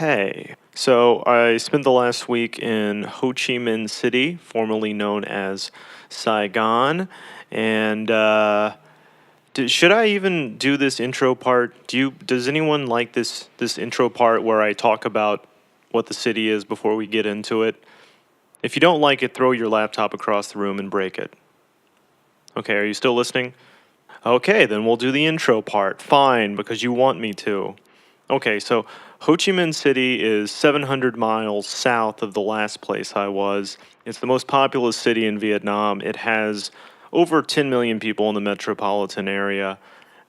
Okay, so I spent the last week in Ho Chi Minh City, formerly known as Saigon, and should I even do this intro part? Does anyone like this intro part where I talk about what the city is before we get into it? If you don't like it, throw your laptop across the room and break it. Okay, are you still listening? Okay, then we'll do the intro part. Fine, because you want me to. Okay, so Ho Chi Minh City is 700 miles south of the last place I was. It's the most populous city in Vietnam. It has over 10 million people in the metropolitan area.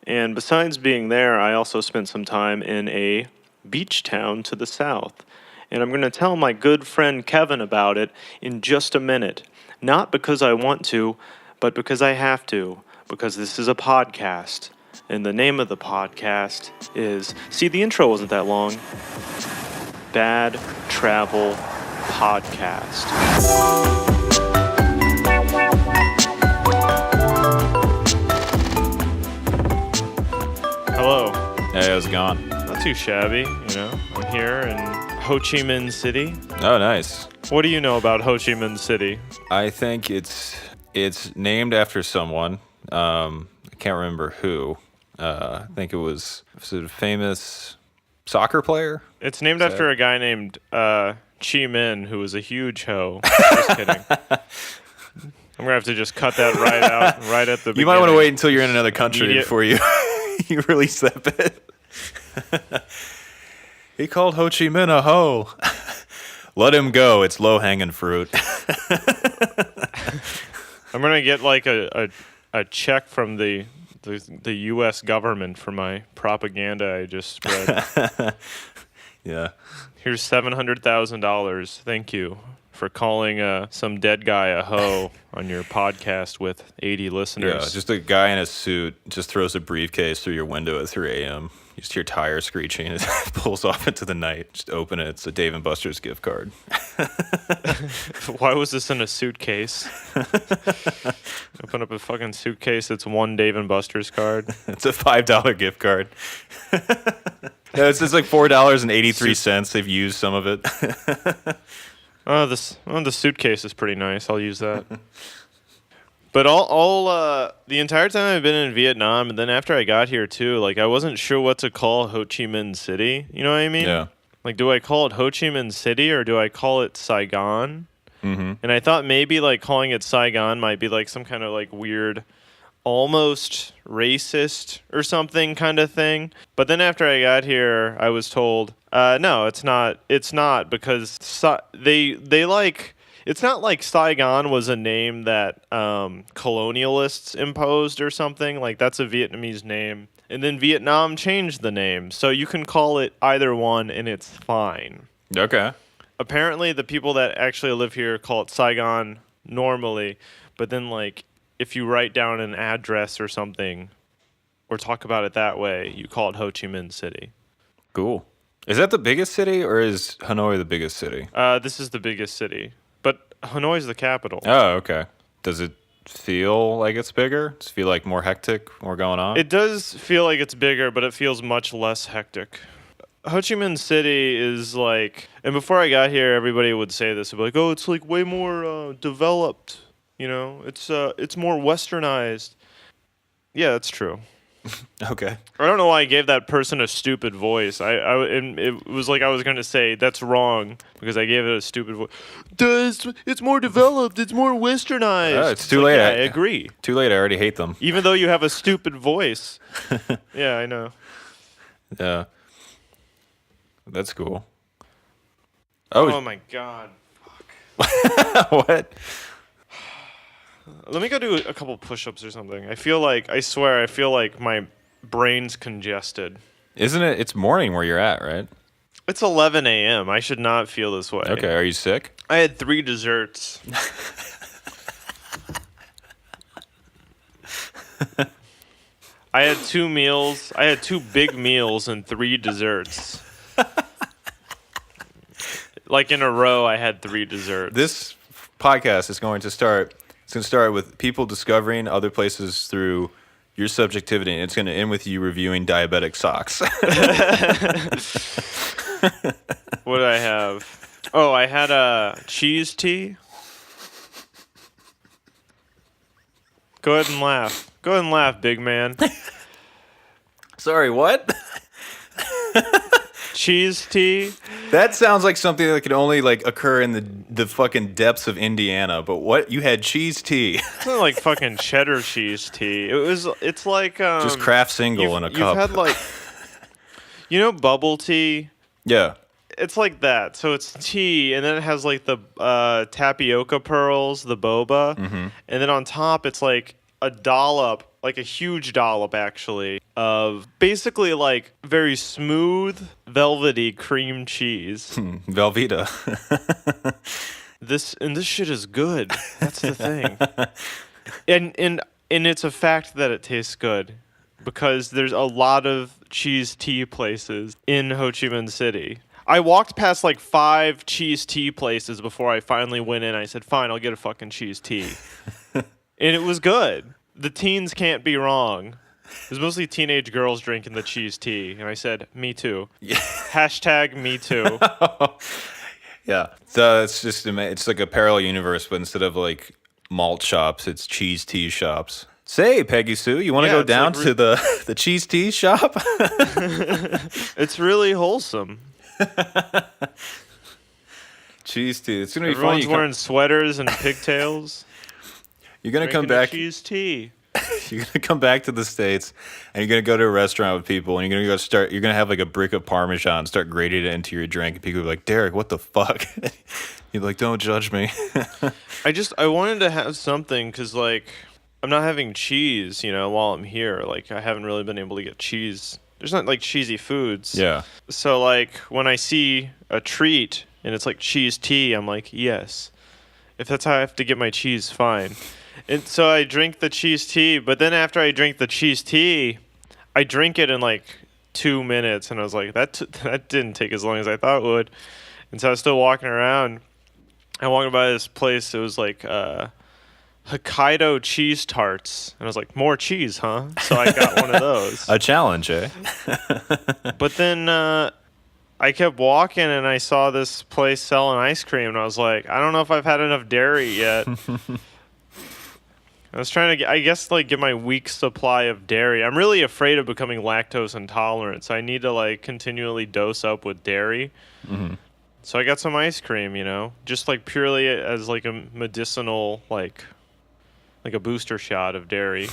And besides being there, I also spent some time in a beach town to the south. And I'm going to tell my good friend Kevin about it in just a minute. Not because I want to, but because I have to. Because this is a podcast. And the name of the podcast is, see, the intro wasn't that long, Bad Travel Podcast. Hello. Hey, how's it going? Not too shabby, you know. I'm here in Ho Chi Minh City. Oh, nice. What do you know about Ho Chi Minh City? I think it's named after someone. I can't remember who. I think it was a famous soccer player. It's named after a guy named Chi Minh, who was a huge hoe. Just kidding. I'm gonna have to just cut that right out, right at the beginning. You might want to wait until you're in another country before you you release that bit. He called Ho Chi Minh a hoe. Let him go. It's low-hanging fruit. I'm gonna get like a check from the U.S. government for my propaganda I just spread. Yeah. Here's $700,000. Thank you for calling some dead guy a hoe on your podcast with 80 listeners. Yeah, just a guy in a suit just throws a briefcase through your window at 3 a.m. You just hear tires screeching. It pulls off into the night. Just open it. It's a Dave & Buster's gift card. Why was this in a suitcase? Open up a fucking suitcase. It's one Dave & Buster's card. It's a $5 gift card. No, it's just like $4.83. They've used some of it. The suitcase is pretty nice. I'll use that. But the entire time I've been in Vietnam, and then after I got here too, like I wasn't sure what to call Ho Chi Minh City. You know what I mean? Yeah. Like, do I call it Ho Chi Minh City or do I call it Saigon? Mm-hmm. And I thought maybe like calling it Saigon might be like some kind of like weird, almost racist or something kind of thing. But then after I got here, I was told, no, it's not. It's not because they like. It's not like Saigon was a name that colonialists imposed or something. Like, that's a Vietnamese name. And then Vietnam changed the name. So you can call it either one, and it's fine. Okay. Apparently, the people that actually live here call it Saigon normally. But then, like, if you write down an address or something or talk about it that way, you call it Ho Chi Minh City. Cool. Is that the biggest city, or is Hanoi the biggest city? This is the biggest city. But Hanoi's the capital. Oh, okay. Does it feel like it's bigger? Does it feel like more hectic, more going on? It does feel like it's bigger, but it feels much less hectic. Ho Chi Minh City is like, and before I got here, everybody would say this, like, oh, it's like way more developed, you know, it's more westernized. Yeah, that's true. Okay. I don't know why I gave that person a stupid voice. And it was like I was going to say that's wrong because I gave it a stupid voice. It's more developed. It's more westernized. Oh, it's too late. Yeah, I agree. Too late. I already hate them. Even though you have a stupid voice. Yeah, I know. Yeah. That's cool. Oh my God. Fuck. What? Let me go do a couple push-ups or something. I feel like my brain's congested. Isn't it? It's morning where you're at, right? It's 11 a.m. I should not feel this way. Okay. Are you sick? I had 3 desserts. I had 2 meals. I had 2 big meals and 3 desserts. Like in a row, I had 3 desserts. This podcast is going to start. It's going to start with people discovering other places through your subjectivity, and it's going to end with you reviewing diabetic socks. What did I have? Oh, I had a cheese tea. Go ahead and laugh. Go ahead and laugh, big man. Sorry, what? Cheese tea. That sounds like something that could only like occur in the fucking depths of Indiana. But what? You had cheese tea. It's not like fucking cheddar cheese tea. It's like Just craft single in a cup. You've had like, bubble tea. Yeah. It's like that. So it's tea, and then it has like the tapioca pearls, the boba, and then on top it's like a dollop, like a huge dollop actually, of basically like very smooth, velvety cream cheese. Velveeta. This shit is good. That's the thing. And it's a fact that it tastes good because there's a lot of cheese tea places in Ho Chi Minh City. I walked past like 5 cheese tea places before I finally went in. I said, fine, I'll get a fucking cheese tea. And it was good. The teens can't be wrong. It was mostly teenage girls drinking the cheese tea. And I said, me too. Yeah. Hashtag me too. Yeah. So it's like a parallel universe, but instead of like malt shops, it's cheese tea shops. Say, Peggy Sue, you want to go down to the cheese tea shop? It's really wholesome. Cheese tea. It's gonna be Everyone's fun. wearing sweaters and pigtails. You're gonna come back. Cheese tea. You're gonna come back to the States, and you're gonna go to a restaurant with people, and you're gonna have like a brick of Parmesan, start grating it into your drink, and people will be like, Derek, what the fuck? You're like, don't judge me. I wanted to have something because like I'm not having cheese, while I'm here. Like I haven't really been able to get cheese. There's not like cheesy foods. Yeah. So like when I see a treat and it's like cheese tea, I'm like, yes. If that's how I have to get my cheese, fine. And so I drink the cheese tea, but then after I drink the cheese tea, I drink it in like 2 minutes, and I was like, that didn't take as long as I thought it would. And so I was still walking around. I walked by this place. It was like Hokkaido cheese tarts, and I was like, more cheese, huh? So I got one of those. A challenge, eh? But then I kept walking, and I saw this place selling ice cream, and I was like, I don't know if I've had enough dairy yet. I was trying to, get my week supply of dairy. I'm really afraid of becoming lactose intolerant, so I need to, continually dose up with dairy. Mm-hmm. So I got some ice cream, just, purely as, a medicinal, like a booster shot of dairy.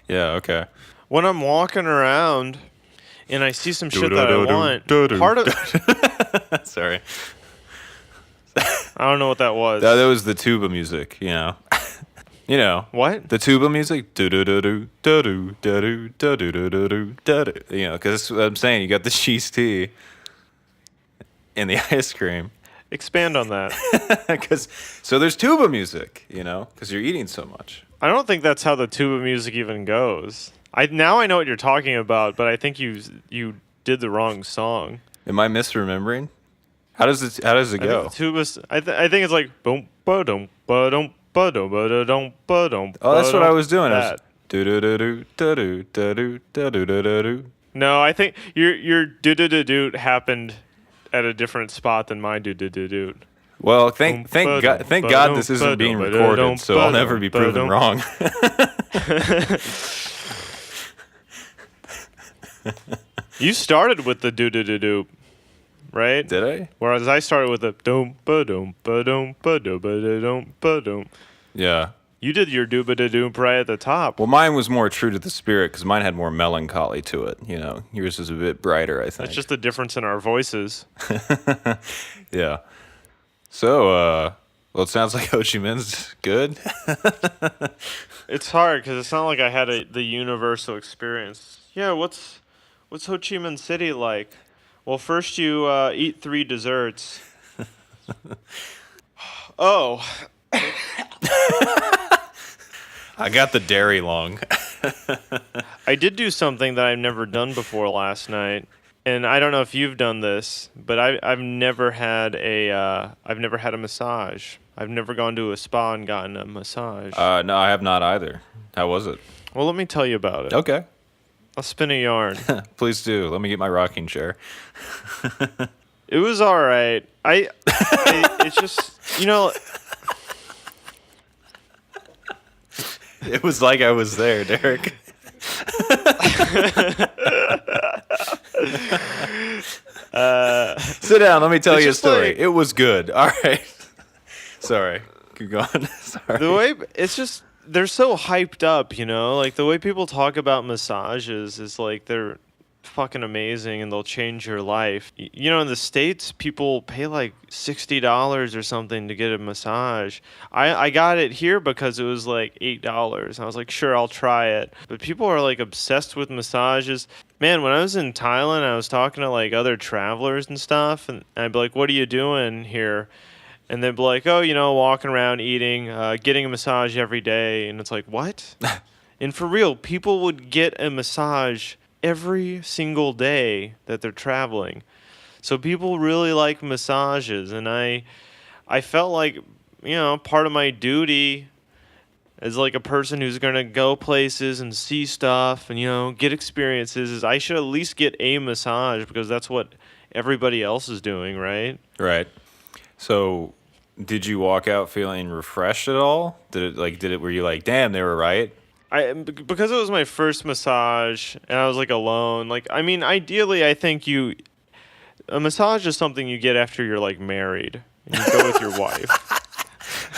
Yeah, okay. When I'm walking around and I see some shit that I want, part of... Sorry. I don't know what that was. That was the tuba music, You know what? The tuba music, do do do do do do do do do do do do do. Because that's what I'm saying. You got the cheese tea and the ice cream. Expand on that. So there's tuba music, because you're eating so much. I don't think that's how the tuba music even goes. Now I know what you're talking about, but I think you did the wrong song. Am I misremembering? How does it go? I think it's like boom ba dum ba dum. Oh, that's what I was doing. No, I think your do happened at a different spot than my do. Well, thank God this isn't being recorded, so I'll never be proven wrong. You started with the do. Right? Did I? Whereas I started with a dum ba dum ba dum ba dum ba dum ba dum. Yeah. You did your dooba-da-doom right at the top. Well, mine was more true to the spirit because mine had more melancholy to it. Yours was a bit brighter, I think. It's just the difference in our voices. Yeah. So, it sounds like Ho Chi Minh's good. It's hard because it's not like I had the universal experience. Yeah, what's Ho Chi Minh City like? Well, first you eat 3 desserts. Oh. I got the dairy lung. I did do something that I've never done before last night, and I don't know if you've done this, but I've never had a massage. I've never gone to a spa and gotten a massage. No, I have not either. How was it? Well, let me tell you about it. Okay. I'll spin a yarn. Please do. Let me get my rocking chair. It was all right. It's just, It was like I was there, Derek. Sit down. Let me tell it's you a just story. like It was good. All right. Sorry. Keep going. Sorry. the way it's just they're so hyped up, like the way people talk about massages is like they're fucking amazing and they'll change your life. In the States, people pay like $60 or something to get a massage. I got it here because it was like $8. I was like, sure, I'll try it. But people are like obsessed with massages. Man, when I was in Thailand, I was talking to like other travelers and stuff, and I'd be like, what are you doing here? And they'd be like, oh, walking around, eating, getting a massage every day. And it's like, what? And for real, people would get a massage every single day that they're traveling. So people really like massages. And I felt like, part of my duty as like a person who's going to go places and see stuff and, get experiences is I should at least get a massage because that's what everybody else is doing, right? Right. So, did you walk out feeling refreshed at all? Were you like, damn, they were right? Because it was my first massage and I was like alone. Like, I mean, ideally, I think a massage is something you get after you're like married and you go with your wife.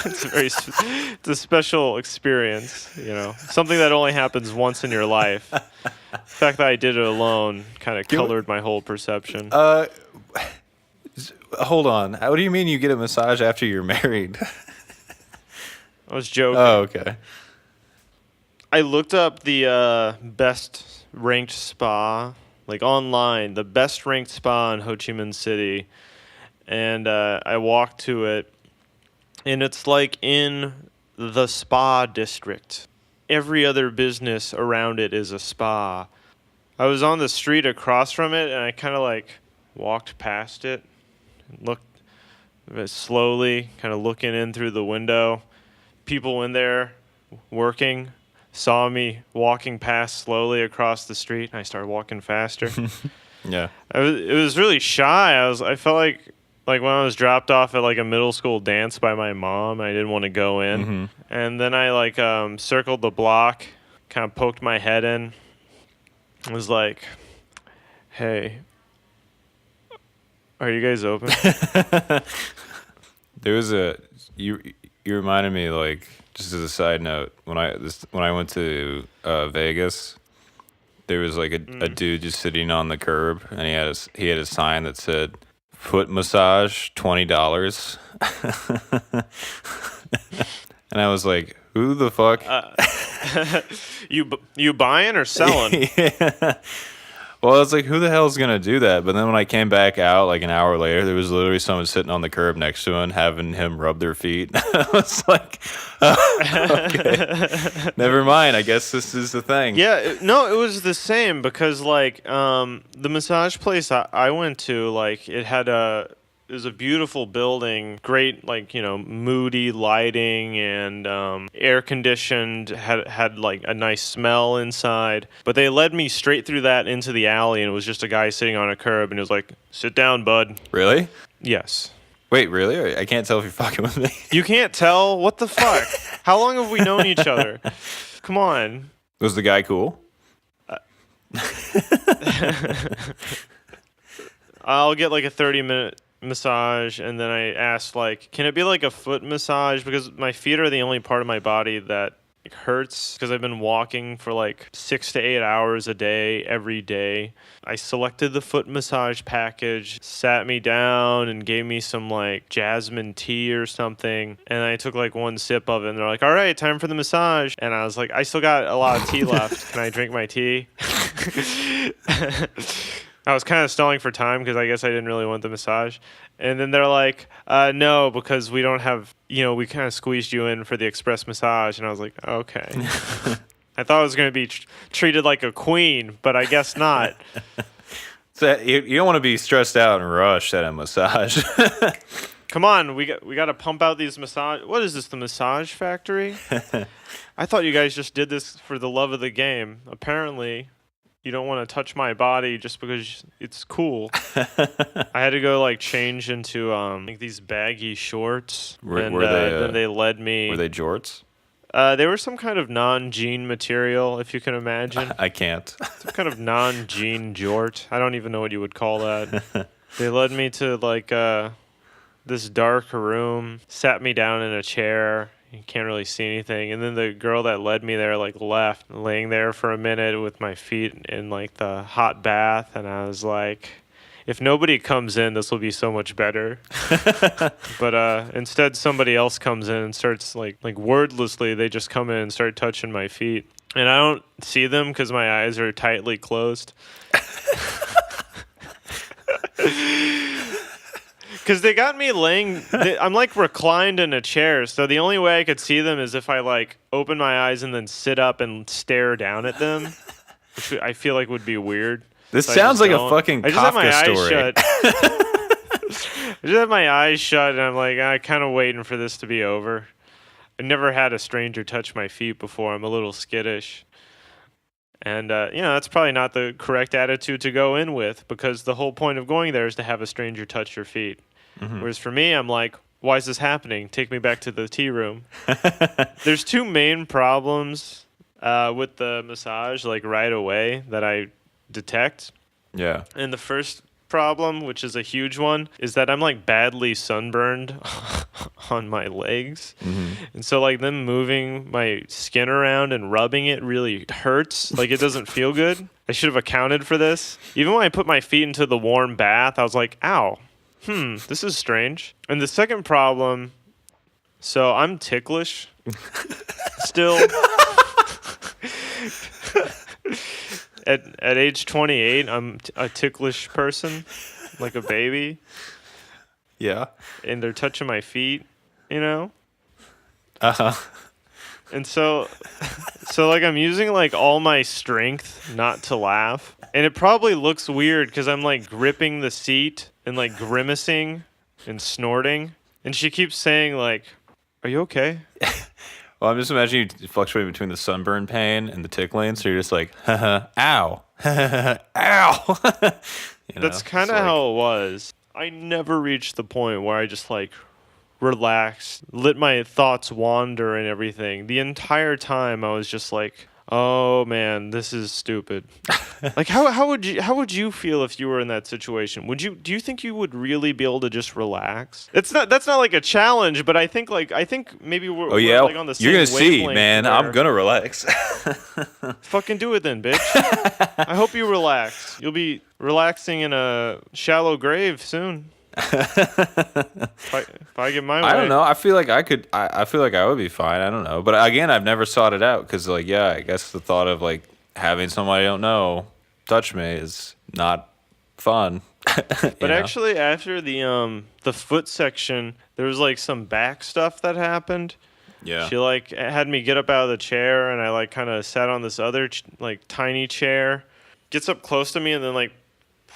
It's a special experience, something that only happens once in your life. The fact that I did it alone kind of colored my whole perception. Hold on. What do you mean you get a massage after you're married? I was joking. Oh, okay. I looked up the best ranked spa, like online, the best ranked spa in Ho Chi Minh City, and I walked to it, and it's like in the spa district. Every other business around it is a spa. I was on the street across from it, and I kind of like walked past it, looked slowly, kind of looking in through the window. People in there working saw me walking past slowly across the street, and I started walking faster. Yeah. It was really shy. I felt like when I was dropped off at like a middle school dance by my mom, I didn't want to go in. Mm-hmm. And then I like circled the block, kind of poked my head in. I was like, "Hey, are you guys open?" There was you reminded me, like, just as a side note, when I went to Vegas, there was like a dude just sitting on the curb, and he had a sign that said "foot massage $20," and I was like, who the fuck? You buying or selling? Yeah. Well, I was like, who the hell is going to do that? But then when I came back out, like an hour later, there was literally someone sitting on the curb next to him, having him rub their feet. I was like, oh, okay. Never mind. I guess this is the thing. Yeah, no, it was the same because like the massage place I went to, like it was a beautiful building, great like moody lighting and air conditioned, had like a nice smell inside. But they led me straight through that into the alley, and it was just a guy sitting on a curb, and he was like, "Sit down, bud." Really? Yes. Wait, really? I can't tell if you're fucking with me. You can't tell? What the fuck? How long have we known each other? Come on. Was the guy cool? I'll get like a 30-minute massage, and then I asked like, can it be like a foot massage, because my feet are the only part of my body that hurts because I've been walking for like 6 to 8 hours a day every day. I selected the foot massage package, sat me down and gave me some like jasmine tea or something, and I took like one sip of it, and they're like, all right, time for the massage. And I was like, I still got a lot of tea left, can I drink my tea? I was kind of stalling for time because I guess I didn't really want the massage. And then they're like, no, because we don't have, we kind of squeezed you in for the express massage. And I was like, okay. I thought I was going to be treated like a queen, but I guess not. So you don't want to be stressed out and rushed at a massage. Come on, we got to pump out these massage. What is this, the Massage Factory? I thought you guys just did this for the love of the game. Apparently, you don't want to touch my body just because it's cool. I had to go like change into like these baggy shorts, and then they led me. Were they jorts? They were some kind of non-jean material, if you can imagine. I can't. Some kind of non-jean jort. I don't even know what you would call that. They led me to like this dark room, sat me down in a chair. You can't really see anything. And then the girl that led me there like left, laying there for a minute with my feet in like the hot bath. And I was like, if nobody comes in, this will be so much better. But instead, somebody else comes in and starts like wordlessly, they just come in and start touching my feet. And I don't see them because my eyes are tightly closed. Because they got me I'm like reclined in a chair, so the only way I could see them is if I like open my eyes and then sit up and stare down at them, which I feel like would be weird. This sounds like a fucking Kafka story. I just have my eyes shut, and I'm like, I'm kind of waiting for this to be over. I never had a stranger touch my feet before. I'm a little skittish. And, that's probably not the correct attitude to go in with, because the whole point of going there is to have a stranger touch your feet. Mm-hmm. Whereas for me, I'm like, why is this happening? Take me back to the tea room. There's two main problems with the massage, like right away, that I detect. Yeah. And the first problem, which is a huge one, is that I'm like badly sunburned on my legs. Mm-hmm. And so like them moving my skin around and rubbing it really hurts. Like it doesn't feel good. I should have accounted for this. Even when I put my feet into the warm bath, I was like, ow, this is strange. And the second problem, so I'm ticklish still. At age 28, I'm a ticklish person, like a baby. Yeah. And they're touching my feet, you know? Uh-huh. And so like I'm using like all my strength not to laugh. And it probably looks weird because I'm like gripping the seat and like grimacing and snorting. And she keeps saying like, are you okay? Well, I'm just imagining you fluctuating between the sunburn pain and the tickling, so you're just like, ow, ow. That's kind of like how it was. I never reached the point where I just like relaxed, let my thoughts wander and everything. The entire time I was just like, oh man, this is stupid. Like how would you feel if you were in that situation? Do you think you would really be able to just relax? That's not like a challenge, but I think maybe we're like on the same wavelength. You're gonna see, man. I'm gonna relax. Fucking do it then, bitch. I hope you relax. You'll be relaxing in a shallow grave soon. If I get my way. I don't know. I feel like I could. I feel like I would be fine. I don't know. But again, I've never sought it out because, like, yeah, I guess the thought of like having somebody I don't know touch me is not fun. But actually, after the foot section, there was like some back stuff that happened. Yeah. She like had me get up out of the chair, and I like kind of sat on this other like tiny chair. Gets up close to me, and then like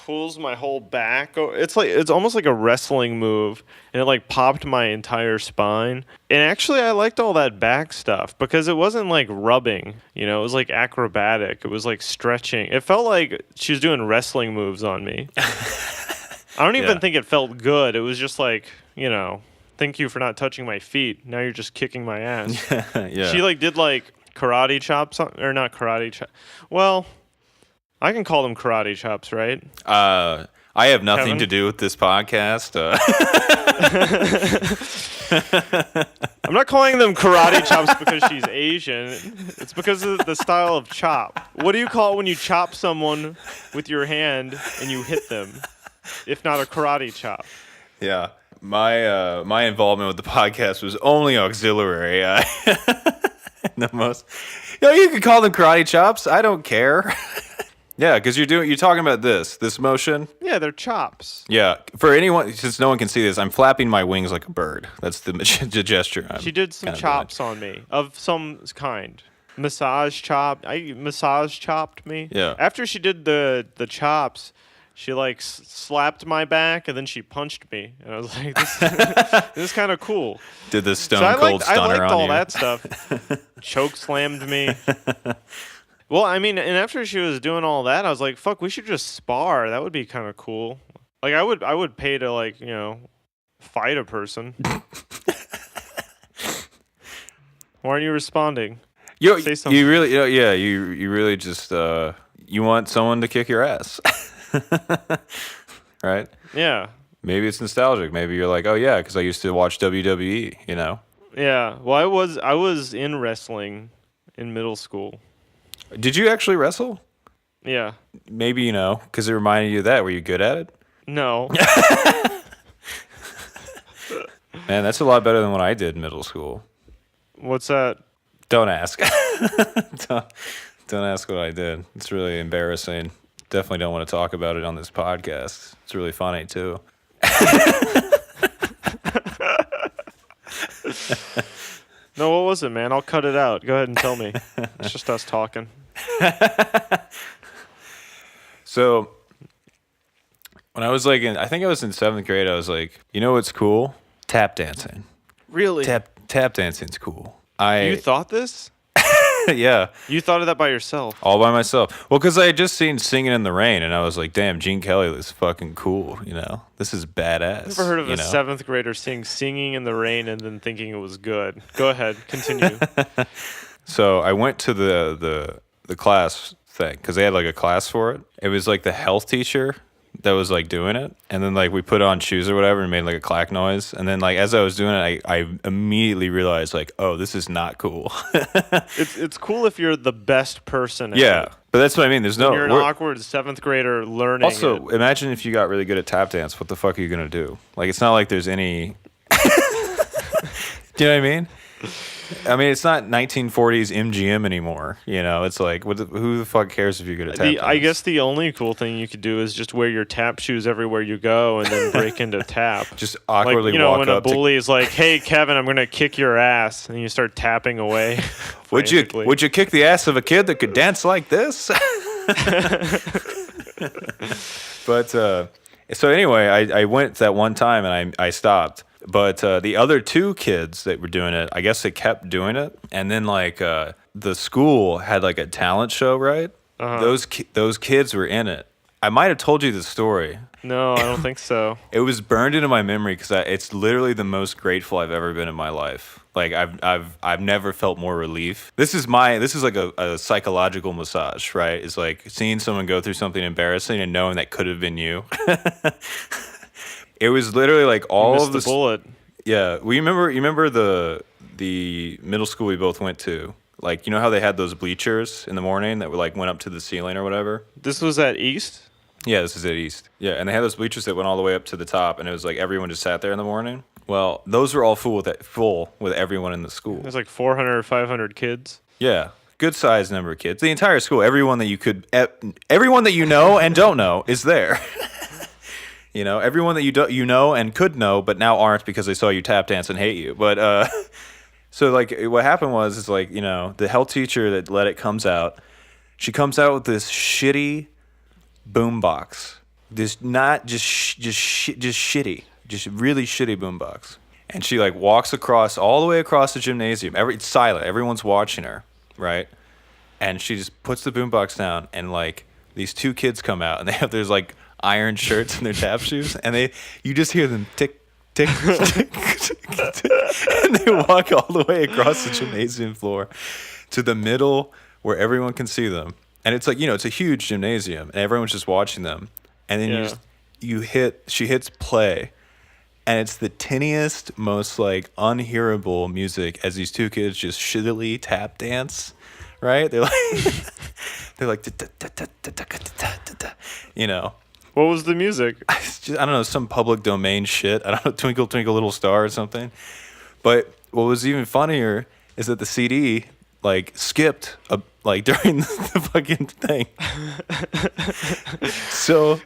pulls my whole back. It's almost like a wrestling move, and it like popped my entire spine. And actually I liked all that back stuff because it wasn't like rubbing, it was like acrobatic. It was like stretching. It felt like she was doing wrestling moves on me. I don't even think it felt good. It was just like, thank you for not touching my feet. Now you're just kicking my ass. Yeah. She like did like karate chops or not karate chop. Well, I can call them karate chops, right? I have nothing to do with this podcast. I'm not calling them karate chops because she's Asian. It's because of the style of chop. What do you call it when you chop someone with your hand and you hit them, if not a karate chop? Yeah. My involvement with the podcast was only auxiliary. The most. You can call them karate chops. I don't care. Yeah, because you're talking about this motion. Yeah, they're chops. Yeah, for anyone, since no one can see this, I'm flapping my wings like a bird. That's the gesture. She did some chops on me of some kind. Massage chop. Massage chopped me. Yeah. After she did the chops, she like slapped my back and then she punched me, and I was like, this is kind of cool. Did the stone cold stunner on you? I liked all that stuff. Choke slammed me. Well, I mean, and after she was doing all that, I was like, "Fuck, we should just spar. That would be kind of cool." Like, I would pay to like, fight a person. Why aren't you responding? Say something. You really, you really just you want someone to kick your ass, right? Yeah. Maybe it's nostalgic. Maybe you're like, oh yeah, because I used to watch WWE. Yeah. Well, I was in wrestling in middle school. Did you actually wrestle? Yeah. Maybe because it reminded you of that. Were you good at it? No. Man, that's a lot better than what I did in middle school. What's that? Don't ask. don't ask what I did. It's really embarrassing. Definitely don't want to talk about it on this podcast. It's really funny too. No, what was it, man? I'll cut it out. Go ahead and tell me. It's just us talking. So, when I was like I think I was in 7th grade, I was like, you know what's cool? Tap dancing. Really? Tap dancing's cool. You thought this? Yeah. You thought of that by yourself? All by myself. Well, because I had just seen Singing in the Rain, and I was like, damn, Gene Kelly looks fucking cool, This is badass. I've never heard of a 7th grader Singing in the Rain and then thinking it was good. Go ahead. Continue. So I went to the class thing, because they had like a class for it. It was like the health teacher that was like doing it, and then like we put on shoes or whatever and made like a clack noise, and then like as I was doing it, I immediately realized like, oh, this is not cool. It's cool if you're the best person at Yeah, it. but that's what I mean. There's no. You're an awkward 7th grader learning. Also, imagine if you got really good at tap dance. What the fuck are you gonna do? Like, it's not like there's any. Do you know what I mean? I mean, it's not 1940s MGM anymore. It's like, who the fuck cares if you're good at tap dance? I guess the only cool thing you could do is just wear your tap shoes everywhere you go and then break into tap. Just awkwardly walk when up. When a bully is like, "Hey, Kevin, I'm gonna kick your ass," and you start tapping away. Would you kick the ass of a kid that could dance like this? But so anyway, I went that one time and I stopped. But the other 2 kids that were doing it, I guess they kept doing it. And then like the school had like a talent show, right? Uh-huh. Those kids were in it. I might have told you the story. No, I don't think so. It was burned into my memory because it's literally the most grateful I've ever been in my life. Like I've never felt more relief. This is like a psychological massage, right? It's like seeing someone go through something embarrassing and knowing that could have been you. It was literally like all of the bullet. Yeah, you remember the middle school we both went to. Like, how they had those bleachers in the morning that were like went up to the ceiling or whatever. This was at East? Yeah, this is at East. Yeah, and they had those bleachers that went all the way up to the top, and it was like everyone just sat there in the morning. Well, those were all full with everyone in the school. There's like 400 or 500 kids. Yeah, good sized number of kids. The entire school, everyone that you know and don't know is there. Everyone that you know and could know, but now aren't because they saw you tap dance and hate you. But so like what happened was, is like, the health teacher that let it comes out. She comes out with this shitty boombox. This not just shitty, just really shitty boombox. And she like walks all the way across the gymnasium. It's silent. Everyone's watching her, right? And she just puts the boombox down, and like these 2 kids come out, and there's like iron shirts and their tap shoes, and you just hear them tick, tick, tick, tick, tick, and they walk all the way across the gymnasium floor to the middle where everyone can see them. And it's like, it's a huge gymnasium, and everyone's just watching them. And then she hits play, and it's the tinniest, most like unhearable music as these 2 kids just shittily tap dance, right? They're like, What was the music? I don't know, some public domain shit. I don't know, Twinkle Twinkle Little Star or something. But what was even funnier is that the CD like skipped like during the fucking thing. So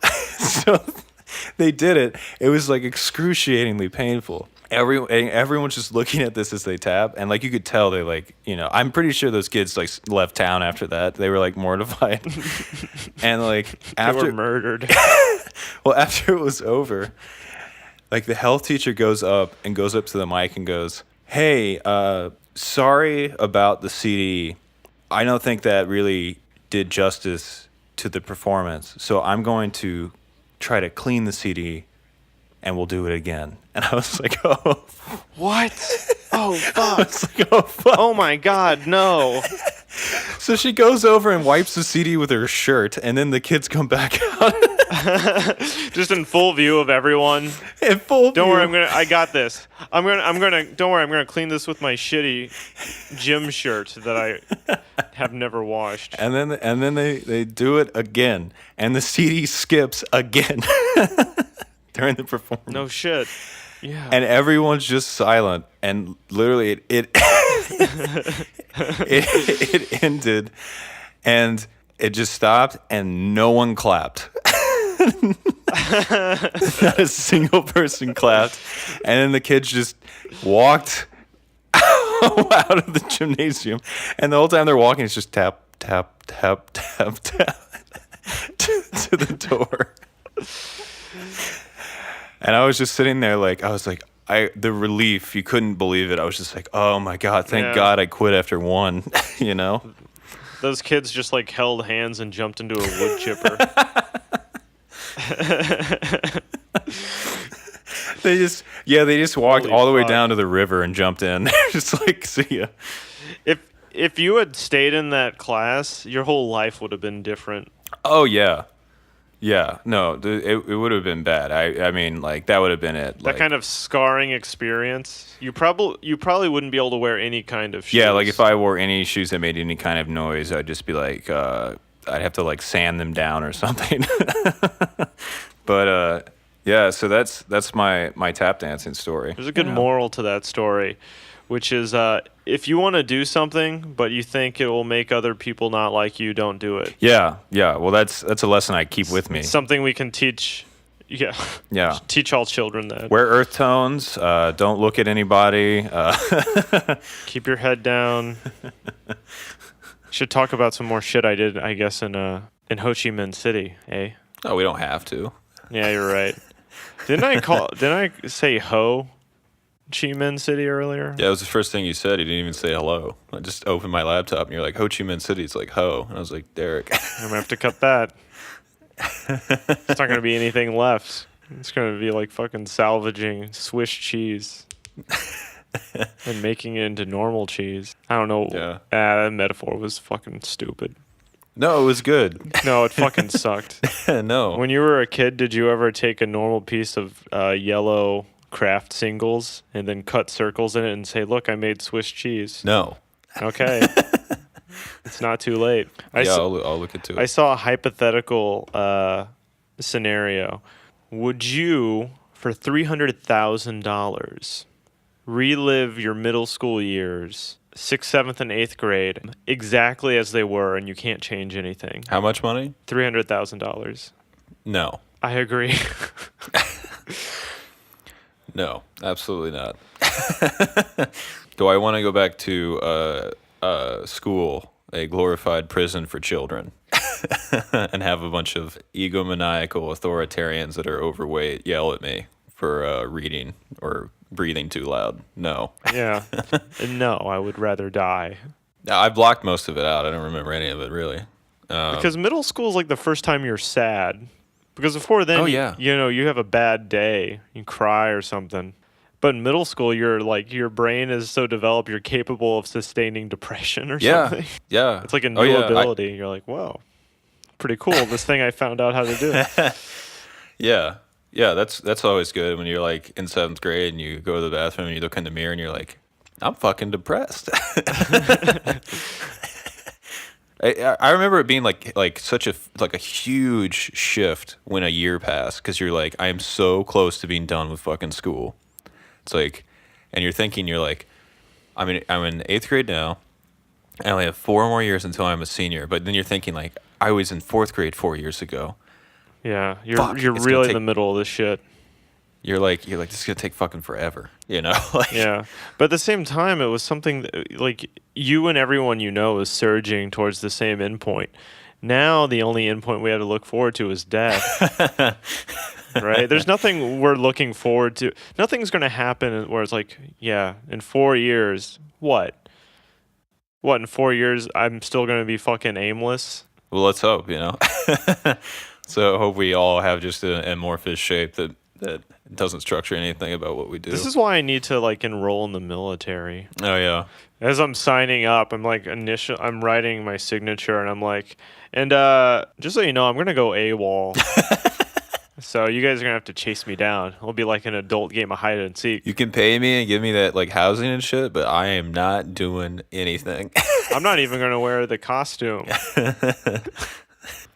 they did it. It was like excruciatingly painful. Everyone's just looking at this as they tap, and like you could tell they like, I'm pretty sure those kids like left town after that. They were like mortified. And like after they were murdered. Well, after it was over, like the health teacher goes up to the mic and goes, "Hey, sorry about the CD. I don't think that really did justice to the performance. So I'm going to try to clean the CD and we'll do it again. And I was like, oh. What? Oh, I fuck. was like, oh, fuck. Oh, my God, no. So she goes over and wipes the CD with her shirt, and then the kids come back out. Just in full view of everyone. In full Don't view. worry, I got this. Don't worry, I'm gonna clean this with my shitty gym shirt that I have never washed. And then they do it again, and the CD skips again during the performance. No shit. Yeah. And everyone's just silent, and literally it it ended, and it just stopped, and no one clapped. Not a single person clapped, and then the kids just walked out of the gymnasium, and the whole time they're walking, it's just tap tap tap tap tap to the door. And I was just sitting there the relief, you couldn't believe it. I was just like, oh my God, thank God I quit after one, you know? Those kids just like held hands and jumped into a wood chipper. They just walked Holy all the way fuck. down to the river and jumped in. Just like, see ya. If you had stayed in that class, your whole life would have been different. Oh, yeah. Yeah, no, it would have been bad. I mean, like, that would have been it. That kind of scarring experience. You probably wouldn't be able to wear any kind of shoes. Yeah, like if I wore any shoes that made any kind of noise, I'd just be like, I'd have to like sand them down or something. But yeah, so that's my tap dancing story. There's a good moral to that story, which is if you want to do something but you think it will make other people not like you, don't do it. Yeah. Well, that's a lesson I keep with me. Something we can teach. Yeah. Teach all children that. Wear earth tones. Don't look at anybody. Keep your head down. Should talk about some more shit I did, I guess, in Ho Chi Minh City, eh? Oh, we don't have to. Yeah, you're right. Didn't I say Ho Chi Minh City earlier? Yeah, it was the first thing you said. You didn't even say hello. I just opened my laptop and you're like, Ho Chi Minh City. It's like ho. And I was like, Derek. I'm going to have to cut that. It's not going to be anything left. It's going to be like fucking salvaging Swiss cheese and making it into normal cheese. I don't know. Yeah. That metaphor was fucking stupid. No, it was good. No, it fucking sucked. No. When you were a kid, did you ever take a normal piece of yellow craft singles and then cut circles in it and say, look, I made Swiss cheese? No. Okay. It's not too late. I'll look into it. I saw a hypothetical scenario. Would you, for $300,000, relive your middle school years, 6th, 7th, and 8th grade, exactly as they were, and you can't change anything? How much money? $300,000. No. I agree. No, absolutely not. Do I want to go back to school, a glorified prison for children, and have a bunch of egomaniacal authoritarians that are overweight yell at me for reading or breathing too loud? No. Yeah. No, I would rather die. I blocked most of it out. I don't remember any of it, really. Because middle school is like the first time you're sad. Because before then, you have a bad day, you cry or something. But in middle school, you're like, your brain is so developed, you're capable of sustaining depression or something. Yeah. It's like a new ability. You're like, whoa, pretty cool. This thing I found out how to do. Yeah. Yeah, that's always good when you're like in 7th grade and you go to the bathroom and you look in the mirror and you're like, I'm fucking depressed. I remember it being like such a huge shift when a year passed, because you're like, I am so close to being done with fucking school. It's like, and you're thinking, you're like, I'm in 8th grade now. I only have 4 more years until I'm a senior. But then you're thinking like, I was in 4th grade 4 years ago. Yeah, you're really in the middle of this shit. You're like, this is gonna take fucking forever, you know? Yeah, but at the same time, it was something that, like, you and everyone you know is surging towards the same endpoint. Now the only endpoint we have to look forward to is death. Right? There's nothing we're looking forward to. Nothing's gonna happen where it's like, yeah, in 4 years, what? What, in 4 years I'm still gonna be fucking aimless? Well, let's hope, you know. So I hope we all have just an amorphous shape that doesn't structure anything about what we do. This is why I need to like enroll in the military. Oh yeah. As I'm signing up, I'm like I'm writing my signature and I'm like, and just so you know, I'm gonna go AWOL. So you guys are gonna have to chase me down. It'll be like an adult game of hide and seek. You can pay me and give me that like housing and shit, but I am not doing anything. I'm not even gonna wear the costume.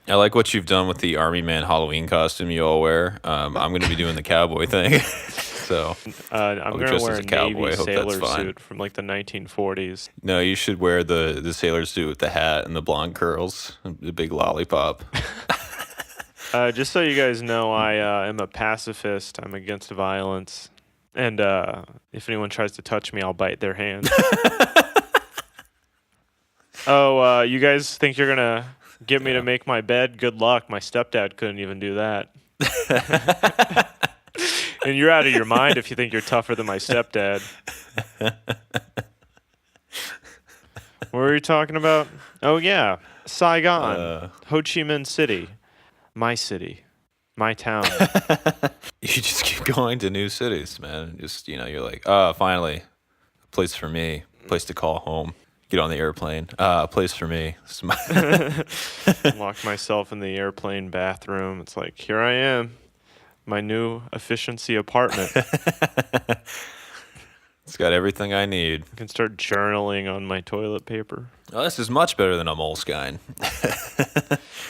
I like what you've done with the Army Man Halloween costume you all wear. I'm going to be doing the cowboy thing. So I'm gonna wear a Navy Hope that's sailor fine. suit from like the 1940s. No, you should wear the sailor suit with the hat and the blonde curls, the big lollipop. Just so you guys know, I am a pacifist. I'm against violence, and if anyone tries to touch me, I'll bite their hand. Oh, you guys think you're gonna get me to make my bed? Good luck. My stepdad couldn't even do that. And you're out of your mind if you think you're tougher than my stepdad. What were you talking about? Oh yeah, Saigon, Ho Chi Minh City, my town. You just keep going to new cities, man. Just, you know, you're like, finally, a place for me, a place to call home. Get on the airplane. A place for me. Lock myself in the airplane bathroom. It's like, here I am, my new efficiency apartment. It's got everything I need. I can start journaling on my toilet paper. Oh, this is much better than a Moleskine.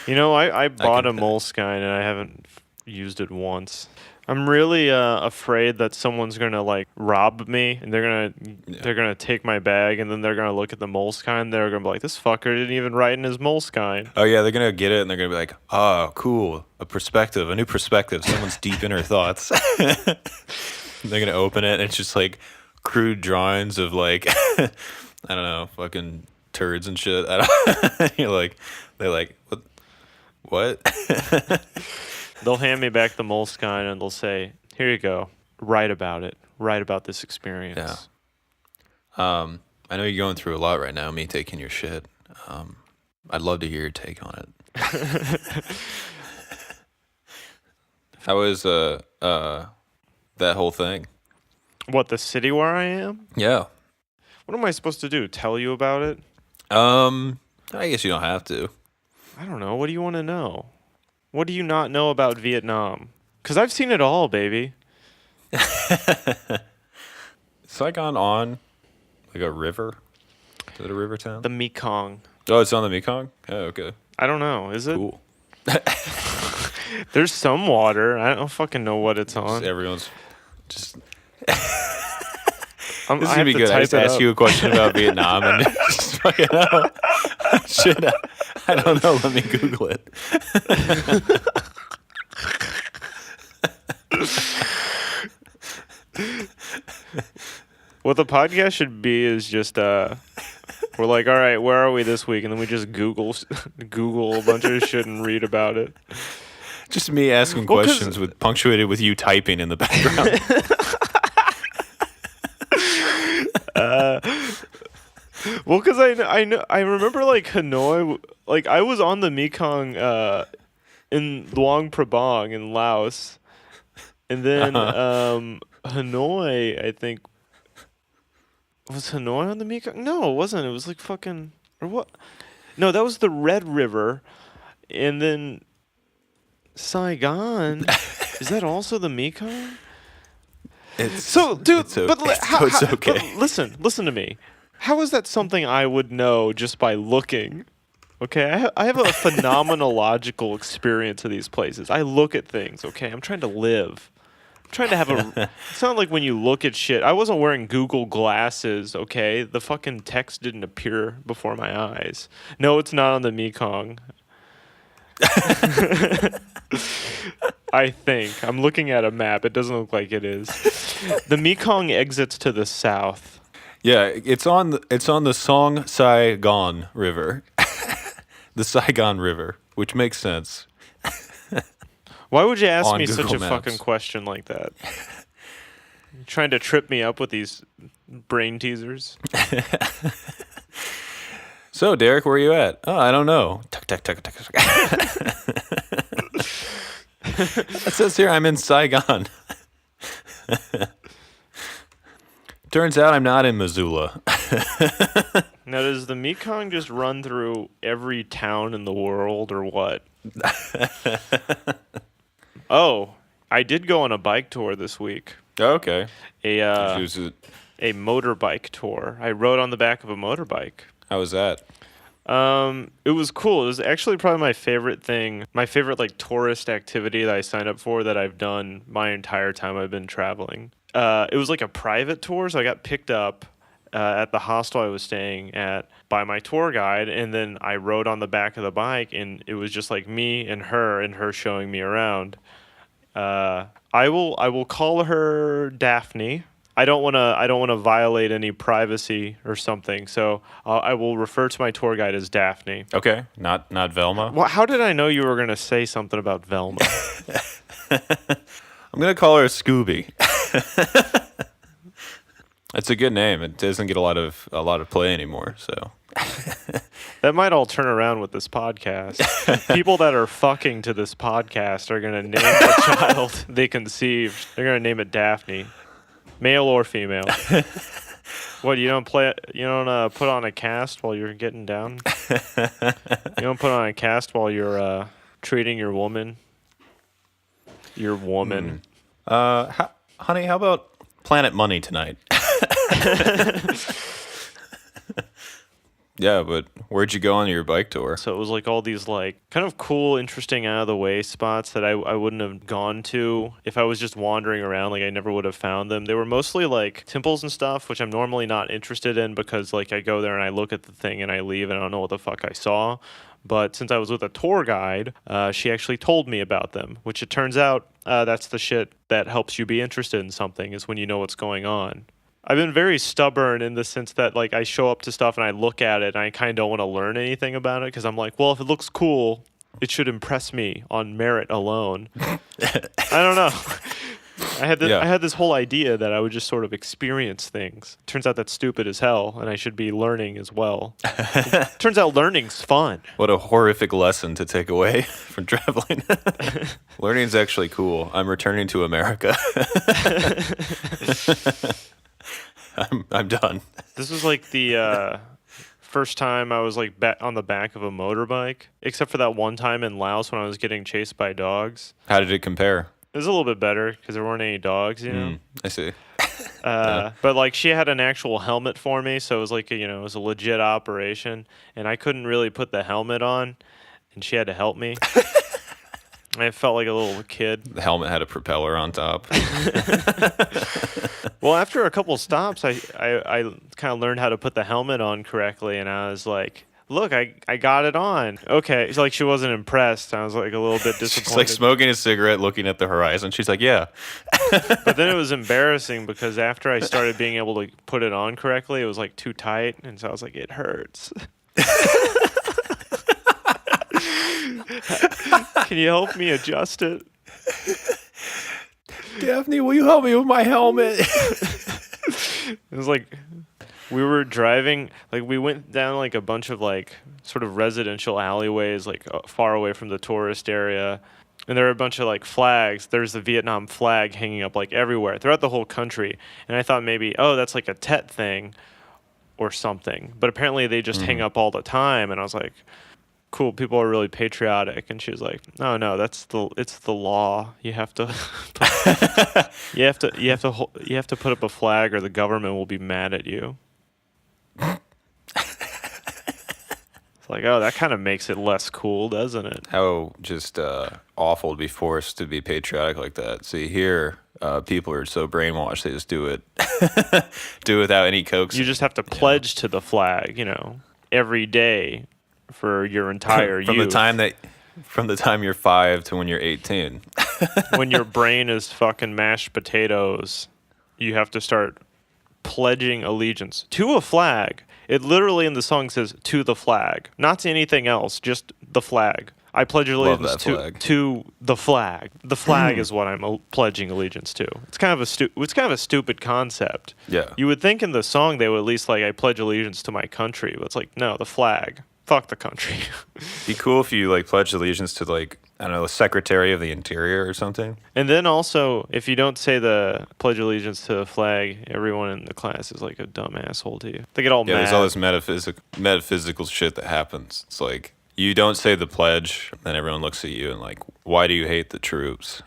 You know, I bought a Moleskine and I haven't used it once. I'm really afraid that someone's gonna like rob me and they're gonna take my bag and then they're gonna look at the Moleskine. They're gonna be like, this fucker didn't even write in his Moleskine. Oh yeah, they're gonna get it and they're gonna be like, oh, cool, a new perspective. Someone's deep in her thoughts. They're gonna open it and it's just like crude drawings of like I don't know, fucking turds and shit. You're like, they're like, what? They'll hand me back the Moleskine and they'll say, here you go, write about it, write about this experience. Yeah. I know you're going through a lot right now, me taking your shit. I'd love to hear your take on it. How is that whole thing? What, the city where I am? Yeah. What am I supposed to do? Tell you about it? I guess you don't have to. I don't know. What do you want to know? What do you not know about Vietnam? Because I've seen it all, baby. Saigon on like a river? Is it a river town? The Mekong. Oh, it's on the Mekong? Oh, okay. I don't know. Is it? Cool. There's some water. I don't fucking know what it's on. Everyone's just... I This is gonna be good. I just ask you a question about Vietnam and just fucking shit. I don't know. Let me Google it. What the podcast should be is just we're like, all right, where are we this week? And then we just Google a bunch of shit and read about it. Just me asking questions with punctuated with you typing in the background. Well, because I remember like Hanoi, like I was on the Mekong in Luang Prabang in Laos, and then Hanoi, I think, was Hanoi on the Mekong? No, it wasn't. It was like fucking or what? No, that was the Red River, and then Saigon. Is that also the Mekong? So, dude, it's okay. but It's okay. But listen to me. How is that something I would know just by looking? Okay, I have a phenomenological experience of these places. I look at things. Okay, I'm trying to live. I'm trying to have a. It's not like when you look at shit. I wasn't wearing Google glasses. Okay, the fucking text didn't appear before my eyes. No, it's not on the Mekong. I think I'm looking at a map. It doesn't look like it is. The Mekong exits to the south. Yeah, it's on the Song Saigon River, the Saigon River, which makes sense. Why would you ask On me Google such a Maps. fucking question like that? You're trying to trip me up with these brain teasers. So, Derek, where are you at? Oh, I don't know. Tuck, tuck, tuck, tuck, tuck. It says here I'm in Saigon. Turns out I'm not in Missoula. Now, does the Mekong just run through every town in the world, or what? Oh, I did go on a bike tour this week. Okay. A motorbike tour. I rode on the back of a motorbike. How was that? It was cool. It was actually probably my favorite thing, my favorite like tourist activity that I signed up for that I've done my entire time I've been traveling. It was like a private tour, so I got picked up at the hostel I was staying at by my tour guide, and then I rode on the back of the bike, and it was just like me and her showing me around. I will call her Daphne. I don't want to violate any privacy or something, so I will refer to my tour guide as Daphne. Okay, not Velma. Well, how did I know you were going to say something about Velma? I'm gonna call her Scooby. It's a good name. It doesn't get a lot of play anymore, so. That might all turn around with this podcast. People that are fucking to this podcast are going to name the child they conceived. They're going to name it Daphne. Male or female. What, you don't put on a cast while you're getting down? You don't put on a cast while you're treating your woman? Your woman. Honey, how about Planet Money tonight? Yeah, but where'd you go on your bike tour? So it was like all these like kind of cool, interesting, out of the way spots that I wouldn't have gone to if I was just wandering around. Like I never would have found them. They were mostly like temples and stuff, which I'm normally not interested in because like I go there and I look at the thing and I leave and I don't know what the fuck I saw. But since I was with a tour guide, she actually told me about them, which it turns out that's the shit that helps you be interested in something is when you know what's going on. I've been very stubborn in the sense that like I show up to stuff and I look at it and I kind of don't want to learn anything about it because I'm like, well, if it looks cool, it should impress me on merit alone. I don't know. I had this whole idea that I would just sort of experience things. Turns out that's stupid as hell, and I should be learning as well. Turns out learning's fun. What a horrific lesson to take away from traveling. Learning's actually cool. I'm returning to America. I'm done. This was like the first time I was like on the back of a motorbike, except for that one time in Laos when I was getting chased by dogs. How did it compare? It was a little bit better because there weren't any dogs, you know? I see. But like she had an actual helmet for me, so it was like, it was a legit operation, and I couldn't really put the helmet on, and she had to help me. I felt like a little kid. The helmet had a propeller on top. Well, after a couple stops, I kind of learned how to put the helmet on correctly, and I was like, look, I got it on. Okay. It's like she wasn't impressed. I was like a little bit disappointed. She's like smoking a cigarette, looking at the horizon. She's like, yeah. But then it was embarrassing because after I started being able to put it on correctly, it was like too tight. And so I was like, it hurts. Can you help me adjust it? Daphne, will you help me with my helmet? It was like we were driving, like we went down like a bunch of like sort of residential alleyways, like far away from the tourist area. And there were a bunch of like flags. There's the Vietnam flag hanging up like everywhere throughout the whole country. And I thought maybe, oh, that's like a Tet thing or something. But apparently they just hang up all the time. And I was like, cool, people are really patriotic. And she was like, no, it's the law. You have to you have to put up a flag or the government will be mad at you. It's like, oh, that kind of makes it less cool, doesn't it? How just awful to be forced to be patriotic like that. See, here, people are so brainwashed, they just do it. Do it without any coaxing. You just have to pledge to the flag, every day for your entire from youth. From the time you're 5 to when you're 18. When your brain is fucking mashed potatoes, you have to start pledging allegiance to a flag. It literally in the song says to the flag, not to anything else, just the flag. I pledge Love allegiance that flag. to the flag. The flag is what I'm pledging allegiance to. It's kind of a stupid concept. Yeah. You would think in the song they would at least like I pledge allegiance to my country, but it's like no, the flag. Fuck the country. Be cool if you like pledge allegiance to like I don't know, the Secretary of the Interior or something. And then also, if you don't say the pledge allegiance to the flag, everyone in the class is like a dumb asshole to you. They get all Yeah, mad. there's all this metaphysical shit that happens. It's like you don't say the pledge, then everyone looks at you and like, why do you hate the troops?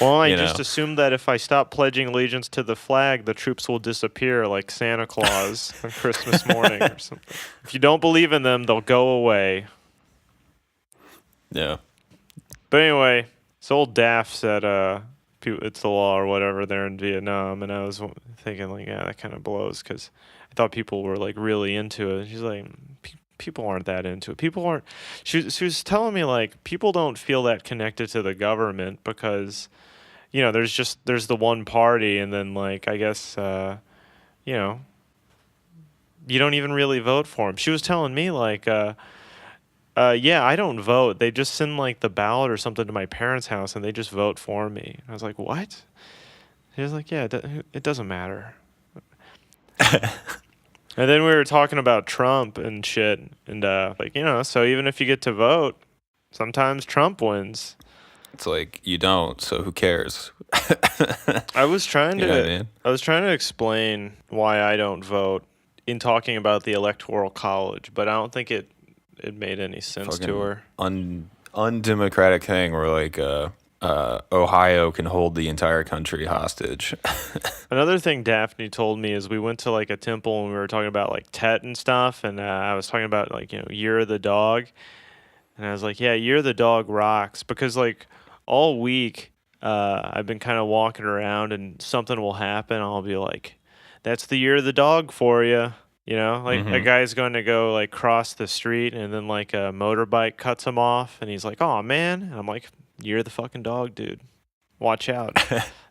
Well, I You just know? assume that if I stop pledging allegiance to the flag, the troops will disappear like Santa Claus on Christmas morning or something. If you don't believe in them, they'll go away. Yeah. But anyway, so old Daff said it's the law or whatever there in Vietnam, and I was thinking like, yeah, that kind of blows because I thought people were like really into it. She's like, people aren't that into it. People aren't. She was telling me like people don't feel that connected to the government because, there's the one party, and then like I guess you know you don't even really vote for them. She was telling me like. Yeah, I don't vote. They just send like the ballot or something to my parents' house, and they just vote for me. I was like, "What?" He was like, "Yeah, it doesn't matter." And then we were talking about Trump and shit, and so even if you get to vote, sometimes Trump wins. It's like you don't, so who cares? I was trying You know what I mean? I was trying to explain why I don't vote in talking about the Electoral College, but I don't think it made any sense to her. Undemocratic thing where like Ohio can hold the entire country hostage. Another thing Daphne told me is we went to like a temple and we were talking about like Tet and stuff, and I was talking about like Year of the Dog, and I was like, yeah, Year of the Dog rocks because like all week I've been kind of walking around and something will happen. I'll be like, that's the Year of the Dog for you. Like a guy's going to go like cross the street and then like a motorbike cuts him off and he's like, oh man. And I'm like, you're the fucking dog, dude. Watch out.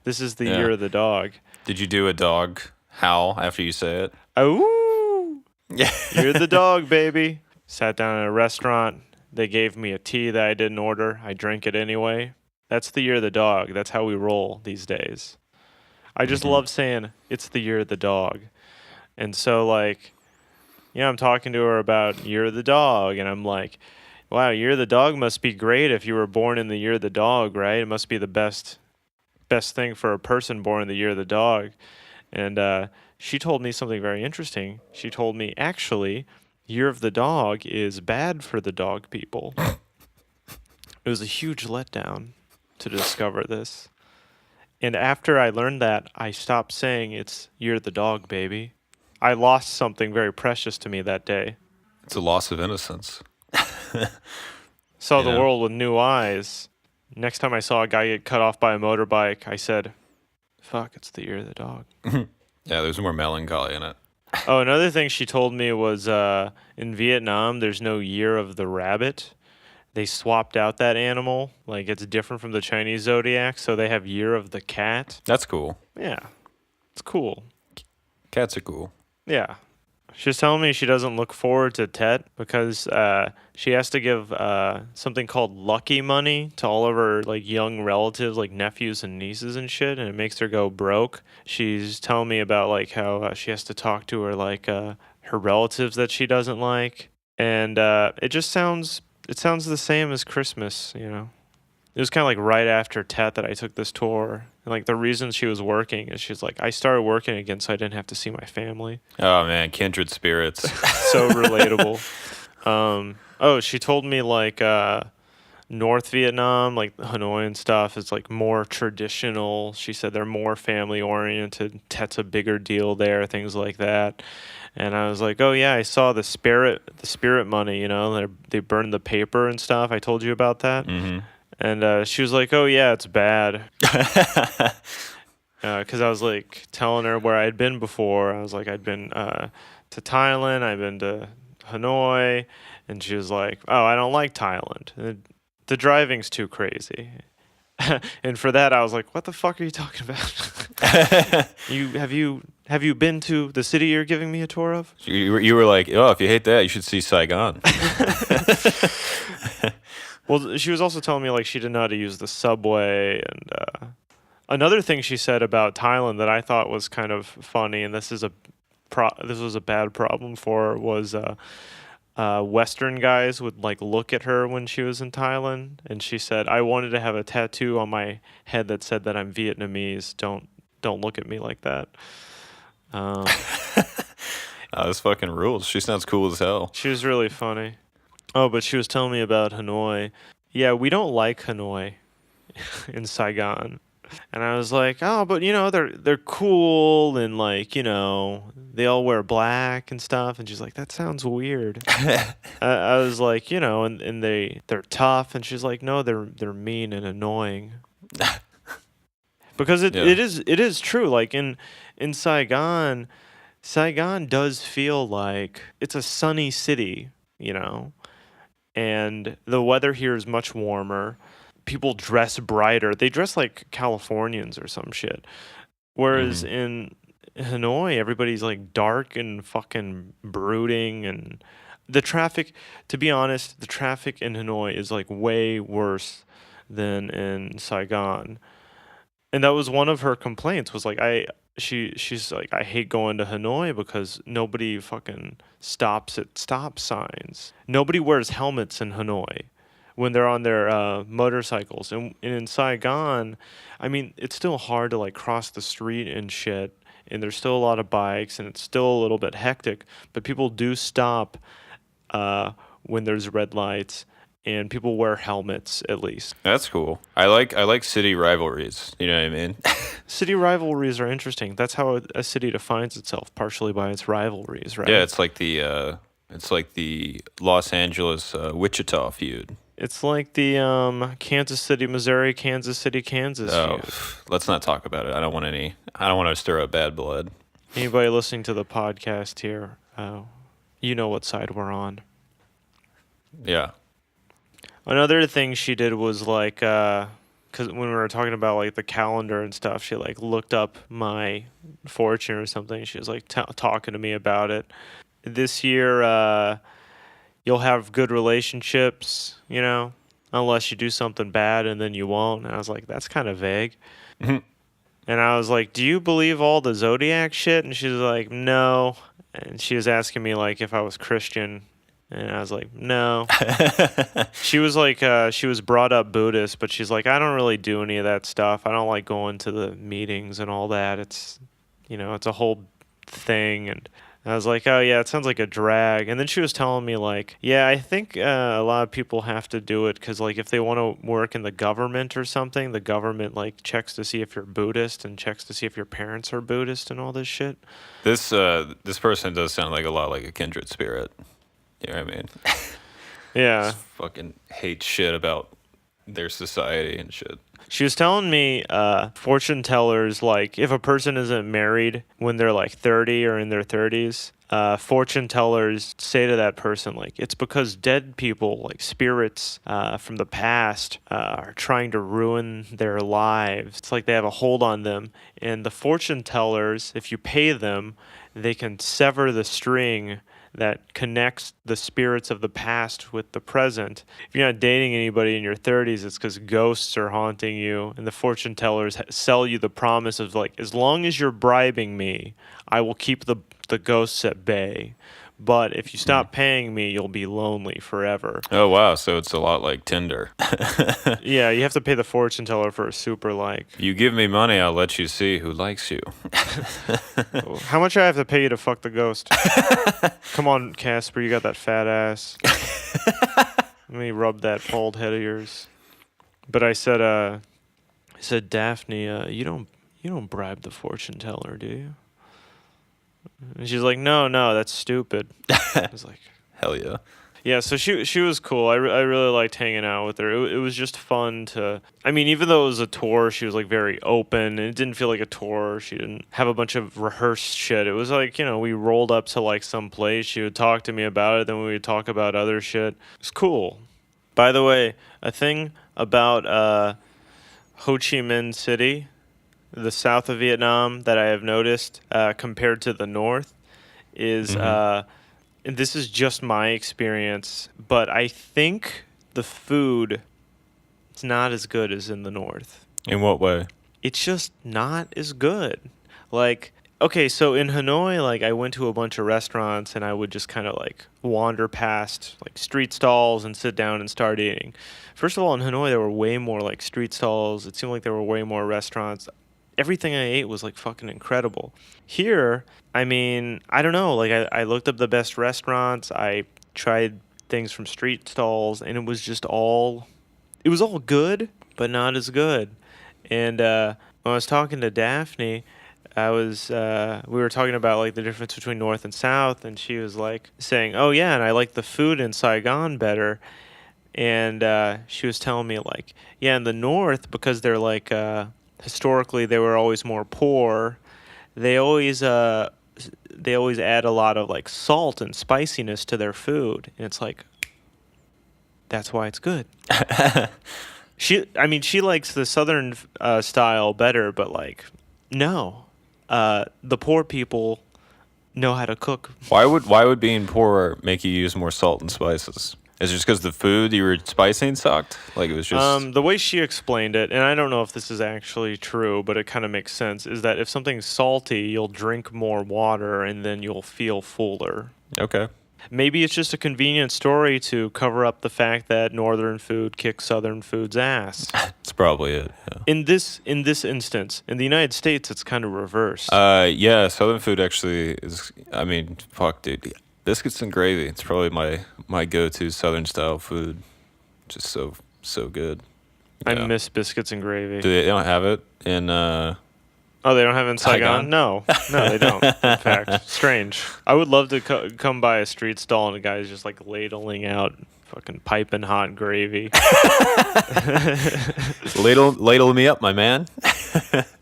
This is the Year of the Dog. Did you do a dog howl after you say it? Oh, Yeah. you're the dog, baby. Sat down at a restaurant. They gave me a tea that I didn't order. I drank it anyway. That's the Year of the Dog. That's how we roll these days. I just love saying it's the Year of the Dog. And so, like, I'm talking to her about Year of the Dog, and I'm like, wow, Year of the Dog must be great if you were born in the Year of the Dog, right? It must be the best thing for a person born in the Year of the Dog. And she told me something very interesting. She told me, actually, Year of the Dog is bad for the dog people. It was a huge letdown to discover this. And after I learned that, I stopped saying it's Year of the Dog, baby. I lost something very precious to me that day. It's a loss of innocence. Saw the world with new eyes. Next time I saw a guy get cut off by a motorbike, I said, fuck, it's the Year of the Dog. Yeah, there's more melancholy in it. Oh, another thing she told me was in Vietnam, there's no Year of the Rabbit. They swapped out that animal. Like, it's different from the Chinese zodiac, so they have Year of the Cat. That's cool. Yeah, it's cool. Cats are cool. Yeah. She was telling me she doesn't look forward to Tet because she has to give something called lucky money to all of her like young relatives, like nephews and nieces and shit, and it makes her go broke. She's telling me about like how she has to talk to her like her relatives that she doesn't like, and it sounds the same as Christmas, It was kind of like right after Tet that I took this tour. And like the reason she was working is she's like, I started working again so I didn't have to see my family. Oh man, kindred spirits. So relatable. She told me like North Vietnam, like Hanoi and stuff, is like more traditional. She said they're more family oriented. Tet's a bigger deal there, things like that. And I was like, oh yeah, I saw the spirit money, they burned the paper and stuff. I told you about that. Mm-hmm. And she was like, oh, yeah, it's bad. Because I was, like, telling her where I'd been before. I was like, I'd been to Thailand. I'd been to Hanoi. And she was like, oh, I don't like Thailand. The driving's too crazy. And for that, I was like, what the fuck are you talking about? Have you been to the city you're giving me a tour of? You were like, oh, if you hate that, you should see Saigon. Well, she was also telling me like she didn't know how to use the subway, and another thing she said about Thailand that I thought was kind of funny, and this was a bad problem for her, was Western guys would like look at her when she was in Thailand, and she said, "I wanted to have a tattoo on my head that said that I'm Vietnamese. Don't look at me like that." Um, This fucking rules. She sounds cool as hell. she was really funny. Oh, but she was telling me about Hanoi. Yeah, we don't like Hanoi in Saigon. And I was like, "Oh, but they're cool and like, they all wear black and stuff." And she's like, "That sounds weird." I was like, and they're tough, and she's like, "No, they're mean and annoying." Because Yeah. it is true. Like in Saigon, Saigon does feel like it's a sunny city, and the weather here is much warmer. People dress brighter. They dress like Californians or some shit. Whereas Mhm. in Hanoi, everybody's like dark and fucking brooding, and the traffic, to be honest, the traffic in Hanoi is like way worse than in Saigon. And that was one of her complaints, was like she's like, "I hate going to Hanoi because nobody fucking stops at stop signs. Nobody wears helmets in Hanoi when they're on their motorcycles." And in Saigon, I mean, it's still hard to like cross the street and shit, and there's still a lot of bikes, and it's still a little bit hectic, but people do stop uh, when there's red lights, and people wear helmets at least. That's cool. I like city rivalries. You know what I mean? City rivalries are interesting. That's how a city defines itself, partially by its rivalries, Yeah, right? it's like the Los Angeles Wichita feud. It's like the Kansas City, Missouri, Kansas City, Kansas Oh, feud. let's not talk about it. I don't want to stir up bad blood. Anybody listening to the podcast here, you know what side we're on. Yeah. Another thing she did was like, because when we were talking about like the calendar and stuff, she like looked up my fortune or something. She was like talking to me about it. This year, you'll have good relationships, unless you do something bad, and then you won't. And I was like, that's kind of vague. Mhm. And I was like, "Do you believe all the zodiac shit?" And she was like, "No." And she was asking me like if I was Christian, and I was like, "No." She was like, she was brought up Buddhist, but she's like, "I don't really do any of that stuff. I don't like going to the meetings and all that. It's a whole thing." And I was like, "Oh yeah, it sounds like a drag." And then she was telling me like, "Yeah, I think a lot of people have to do it because like if they want to work in the government or something, the government like checks to see if you're Buddhist and checks to see if your parents are Buddhist and all this shit." This person does sound like a lot like a kindred spirit. You know what I mean? Yeah. Just fucking hate shit about their society and shit. She was telling me fortune tellers, like, if a person isn't married when they're like 30 or in their 30s, fortune tellers say to that person, like, it's because dead people, like spirits from the past, are trying to ruin their lives. It's like they have a hold on them. And the fortune tellers, if you pay them, they can sever the string that connects the spirits of the past with the present. If you're not dating anybody in your 30s, it's because ghosts are haunting you, and the fortune tellers sell you the promise of like, as long as you're bribing me, I will keep the ghosts at bay. But if you stop paying me, you'll be lonely forever. Oh wow, so it's a lot like Tinder. Yeah, you have to pay the fortune teller for a super like. You give me money, I'll let you see who likes you. How much I have to pay you to fuck the ghost? Come on, Casper, you got that fat ass. Let me rub that bald head of yours. But I said, "Daphne, you don't bribe the fortune teller, do you?" And she's like, "No, that's stupid." I was like, Hell yeah. yeah. So she was cool. I really liked hanging out with her. It was just fun to. I mean, even though it was a tour, she was like very open, and it didn't feel like a tour. She didn't have a bunch of rehearsed shit. It was like we rolled up to like some place. She would talk to me about it, then we would talk about other shit. It's cool. By the way, a thing about Ho Chi Minh City, the south of Vietnam, that I have noticed compared to the north is, Mhm. and this is just my experience, but I think the food, it's not as good as in the North. In what way? It's just not as good. Like, okay, so in Hanoi, like, I went to a bunch of restaurants and I would just kind of like wander past like street stalls and sit down and start eating. First of all, in Hanoi, there were way more like street stalls. It seemed like there were way more restaurants. Everything I ate was like fucking incredible. Here, I mean, I don't know. Like, I looked up the best restaurants. I tried things from street stalls, and it was all good, but not as good. And when I was talking to Daphne, we were talking about like the difference between North and South, and she was like saying, "Oh yeah, and I like the food in Saigon better." And she was telling me like, yeah, in the North, because they're like historically they were always more poor. They always add a lot of like salt and spiciness to their food, and it's like that's why it's good. She likes the Southern style better, but like no, the poor people know how to cook. Why would being poor make you use more salt and spices? Is it just because the food you were spicing sucked? Like it was just the way she explained it, and I don't know if this is actually true, but it kind of makes sense, is that if something's salty, you'll drink more water and then you'll feel fuller. Okay. Maybe it's just a convenient story to cover up the fact that Northern food kicks Southern food's ass. That's probably it. Yeah. In this instance, in the United States, it's kind of reversed. Yeah, Southern food actually is. I mean, fuck, dude. Biscuits and gravy. It's probably my go-to Southern style food. Just so good. I Yeah. miss biscuits and gravy. They don't have it in. Oh, they don't have it in Saigon? Saigon? No, they don't. In fact, strange. I would love to come by a street stall and a guy's just like ladling out fucking piping hot gravy. Ladle me up, my man.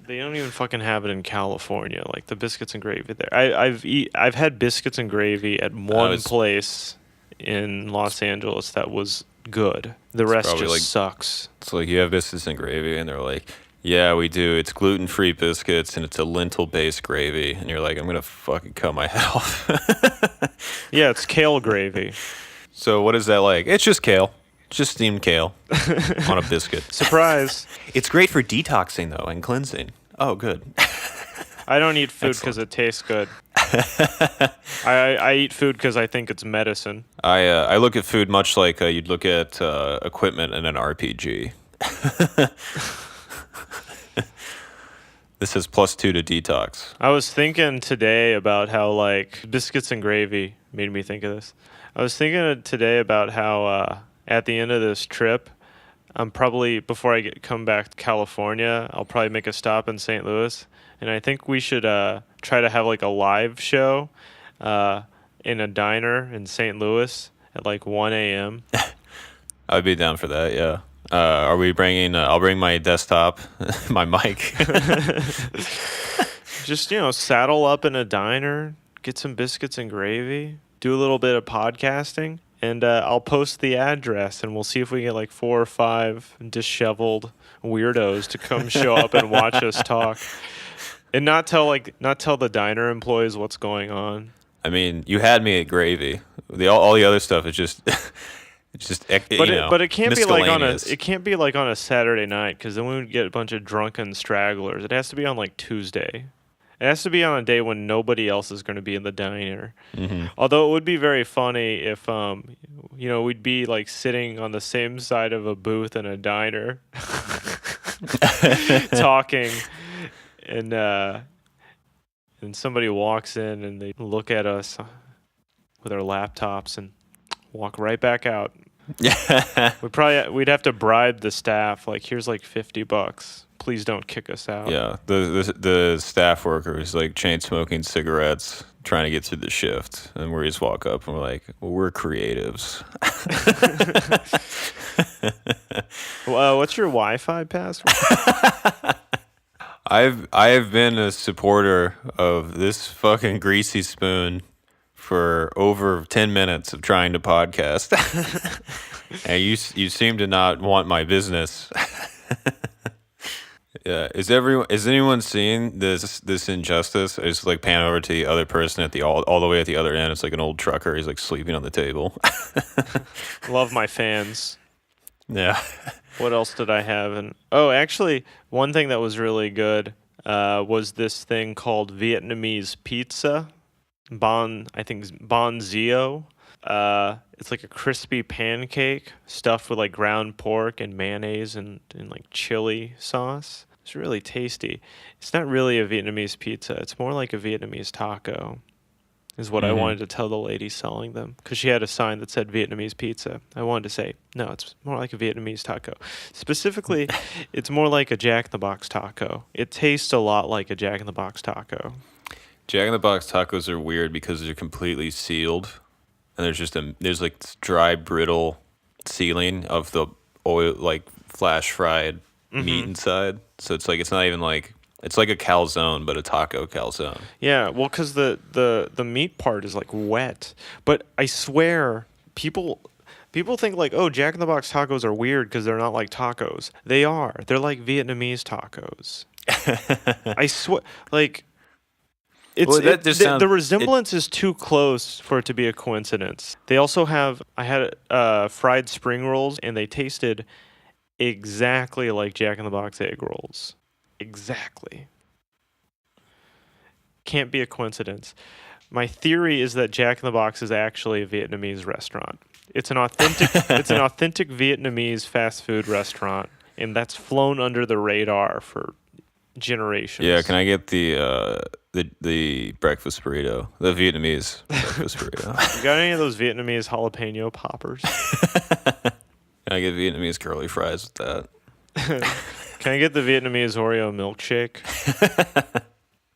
They don't even fucking have it in California, like the biscuits and gravy there. I've had biscuits and gravy at one place in Los Angeles that was good. The rest just like, sucks. It's like you have biscuits and gravy, and they're like, yeah, we do. It's gluten-free biscuits, and it's a lentil-based gravy. And you're like, I'm going to fucking cut my head off. Yeah, it's kale gravy. So what is that like? It's just kale. It's just steamed kale on a biscuit. Surprise. It's great for detoxing, though, and cleansing. Oh, good. I don't eat food because it tastes good. I eat food because I think it's medicine. I look at food much like you'd look at equipment in an RPG. This says +2 to detox. I was thinking today about how, like, biscuits and gravy made me think of this. I was thinking today about how at the end of this trip, I'm probably, before I come back to California, I'll probably make a stop in St. Louis. And I think we should try to have, like, a live show in a diner in St. Louis at, like, 1 a.m. I'd be down for that, yeah. Are we bringing... I'll bring my desktop, my mic. Just, saddle up in a diner, get some biscuits and gravy, do a little bit of podcasting, and I'll post the address, and we'll see if we get like 4 or 5 disheveled weirdos to come show up and watch us talk, and not tell the diner employees what's going on. I mean, you had me at gravy. All the other stuff is just... It's just, but it can't be like on a Saturday night, because then we would get a bunch of drunken stragglers. It has to be on like Tuesday. It has to be on a day when nobody else is going to be in the diner. Mm-hmm. Although it would be very funny if we'd be like sitting on the same side of a booth in a diner, talking, and somebody walks in and they look at us with our laptops and walk right back out. Yeah. We'd have to bribe the staff, like, here's like $50. Please don't kick us out. Yeah. The staff workers like chain smoking cigarettes trying to get through the shift, and we just walk up and we're like, well, we're creatives. What's your Wi-Fi password? I have been a supporter of this fucking greasy spoon for over 10 minutes of trying to podcast. And you seem to not want my business. Yeah. Is anyone seeing this injustice? I just like pan over to the other person at all the way at the other end. It's like an old trucker. He's like sleeping on the table. Love my fans. Yeah. What else did I have? And oh, actually, one thing that was really good was this thing called Vietnamese pizza. I think it's Bonzio. It's like a crispy pancake stuffed with like ground pork and mayonnaise and like chili sauce. It's really tasty. It's not really a Vietnamese pizza. It's more like a Vietnamese taco, is what I Hmm. wanted to tell the lady selling them because she had a sign that said Vietnamese pizza. I wanted to say, no, it's more like a Vietnamese taco. Specifically, it's more like a Jack in the Box taco. It tastes a lot like a Jack in the Box taco. Jack in the Box tacos are weird because they're completely sealed, and there's like this dry, brittle sealing of the oil, like flash fried meat Mm-hmm. inside. So it's like it's not even like it's like a calzone, but a taco calzone. Yeah, well, because the meat part is like wet, but I swear people think like, oh, Jack in the Box tacos are weird because they're not like tacos. They are. They're like Vietnamese tacos. I swear, like Well, that just the sounds it. resemblance is too close for it to be a coincidence. They also have I had fried spring rolls and they tasted exactly like Jack in the Box egg rolls. Exactly. Can't be a coincidence. My theory is that Jack in the Box is actually a Vietnamese restaurant. It's an authentic Vietnamese fast food restaurant, and that's flown under the radar for Yeah, generations. can I get the breakfast burrito, the Vietnamese breakfast burrito? You got any of those Vietnamese jalapeno poppers? Can I get Vietnamese curly fries with that? Can I get the Vietnamese Oreo milkshake?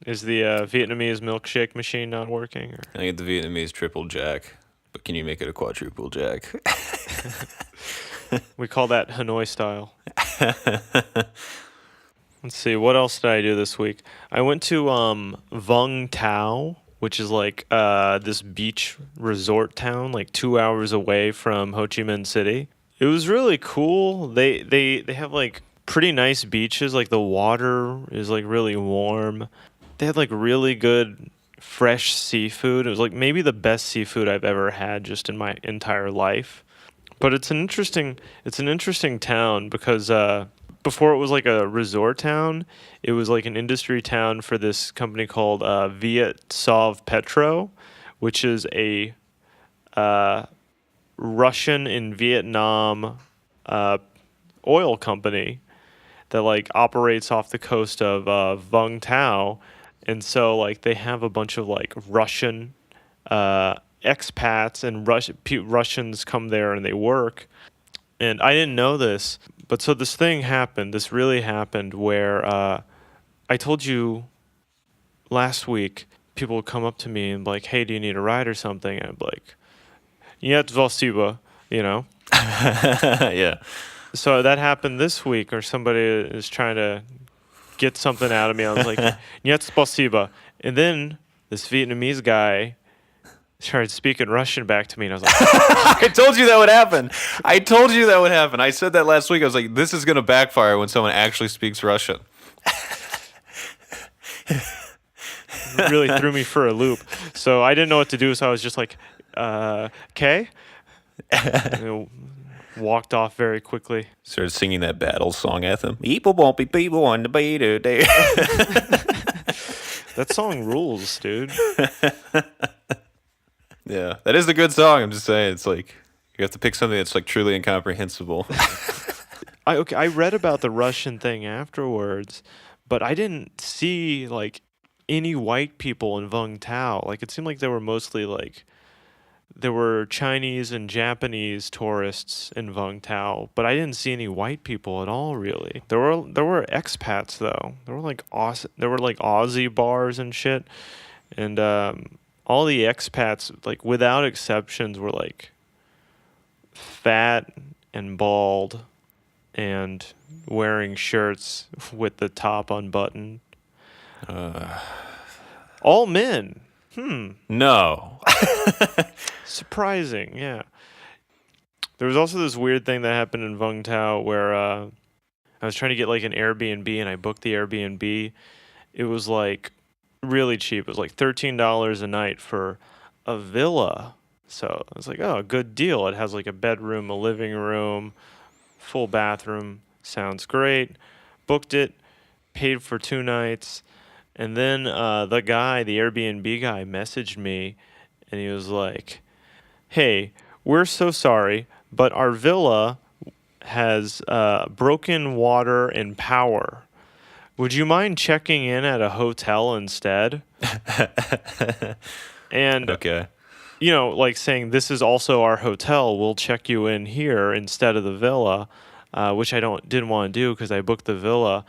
Is the Vietnamese milkshake machine not working? Or? Can I get the Vietnamese triple jack? But can you make it a quadruple jack? We call that Hanoi style. Let's see, what else did I do this week? I went to Vung Tau, which is like this beach resort town, like 2 hours away from Ho Chi Minh City. It was really cool. They have like pretty nice beaches. Like the water is like really warm. They had like really good fresh seafood. It was like maybe the best seafood I've ever had just in my entire life. But it's an interesting town because before it was like a resort town, it was like an industry town for this company called Viet Sov Petro, which is a uh, Russian in Vietnam uh, oil company that like operates off the coast of Vung Tau, and so like they have a bunch of like Russian uh, expats and Russians come there and they work. And I didn't know this, but so this thing happened. This really happened where I told you last week. People would come up to me and be like, "Hey, do you need a ride or something?" And I'd be like, "Нет, спасибо," you know. Yeah. So that happened this week, or somebody is trying to get something out of me. I was like, "Нет, спасибо," and then this Vietnamese guy started speaking Russian back to me, and I was like, I told you that would happen. I told you that would happen. I said that last week. I was like, this is going to backfire when someone actually speaks Russian. really threw me for a loop. So I didn't know what to do. So I was just like, "Okay," walked off very quickly. Started singing that battle song anthem. People won't be people on the beat today. That song rules, dude. Yeah, that is a good song. I'm just saying, it's like you have to pick something that's like truly incomprehensible. I read about the Russian thing afterwards, but I didn't see like any white people in Vung Tau. Like it seemed like they were mostly like there were Chinese and Japanese tourists in Vung Tau, but I didn't see any white people at all. Really, there were expats though. There were like Aussie bars and shit, and all the expats like without exceptions were like fat and bald and wearing shirts with the top unbuttoned. All men. No. Surprising, yeah. There was also this weird thing that happened in Vung Tau where I was trying to get like an Airbnb and I booked the Airbnb. It was like really cheap. It was like $13 a night for a villa. So I was like, oh, a good deal. It has like a bedroom, a living room, full bathroom. Sounds great. Booked it, paid for 2 nights. And then the Airbnb guy, messaged me, and he was like, "Hey, we're so sorry, but our villa has broken water and power. Would you mind checking in at a hotel instead?" And Okay. like saying, "This is also our hotel. We'll check you in here instead of the villa," which I didn't want to do because I booked the villa.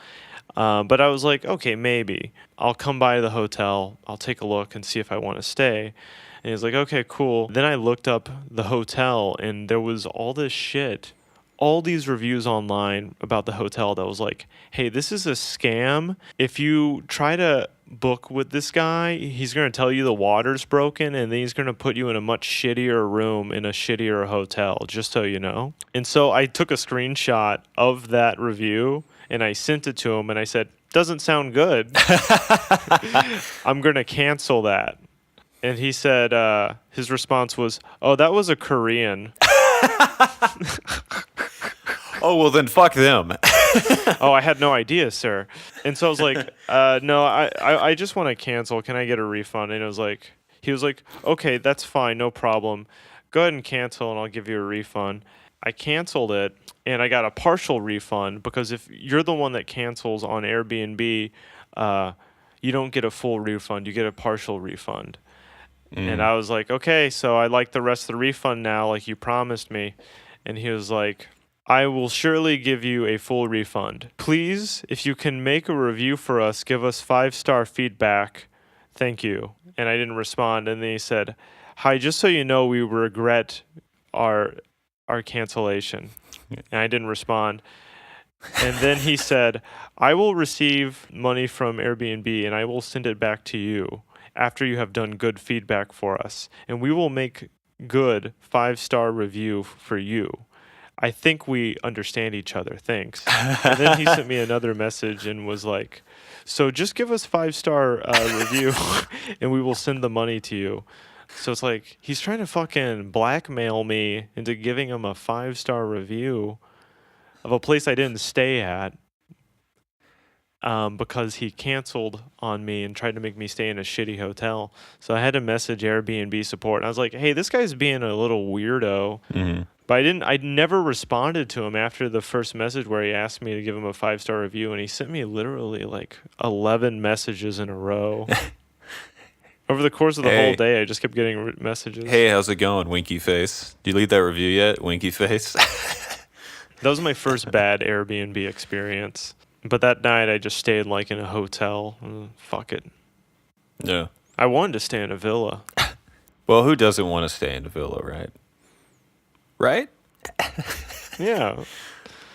But I was like, okay, maybe I'll come by the hotel. I'll take a look and see if I want to stay. And he's like, okay, cool. Then I looked up the hotel, and there was all this shit, all these reviews online about the hotel that was like, hey, this is a scam. If you try to book with this guy, he's going to tell you the water's broken, and then he's going to put you in a much shittier room in a shittier hotel, just so you know. And so I took a screenshot of that review, and I sent it to him, and I said, doesn't sound good. I'm going to cancel that. And he said, his response was, oh, that was a Korean. Oh, well, then fuck them. Oh, I had no idea, sir. And so I was like, no, I just want to cancel. Can I get a refund? And he was like, okay, that's fine. No problem. Go ahead and cancel, and I'll give you a refund. I canceled it, and I got a partial refund, because if you're the one that cancels on Airbnb, you don't get a full refund. You get a partial refund. And I was like, okay, so I like the rest of the refund now, like you promised me. And he was like, I will surely give you a full refund. Please, if you can make a review for us, give us 5-star feedback. Thank you. And I didn't respond. And then he said, hi, just so you know, we regret our cancellation. And I didn't respond. And then he said, I will receive money from Airbnb, and I will send it back to you after you have done good feedback for us. And we will make good 5-star review for you. I think we understand each other. Thanks. And then he sent me another message and was like, so just give us 5-star review and we will send the money to you. So it's like, he's trying to fucking blackmail me into giving him a 5-star review of a place I didn't stay at, because he canceled on me and tried to make me stay in a shitty hotel. So I had to message Airbnb support. And I was like, hey, this guy's being a little weirdo. Mm-hmm. But I never responded to him after the first message where he asked me to give him a 5-star review. And he sent me literally like 11 messages in a row. Over the course of the whole day, I just kept getting messages. Hey, how's it going, winky face? Did you leave that review yet, winky face? That was my first bad Airbnb experience. But that night, I just stayed like in a hotel. Fuck it. Yeah. I wanted to stay in a villa. Well, who doesn't want to stay in a villa, right? Right? Yeah.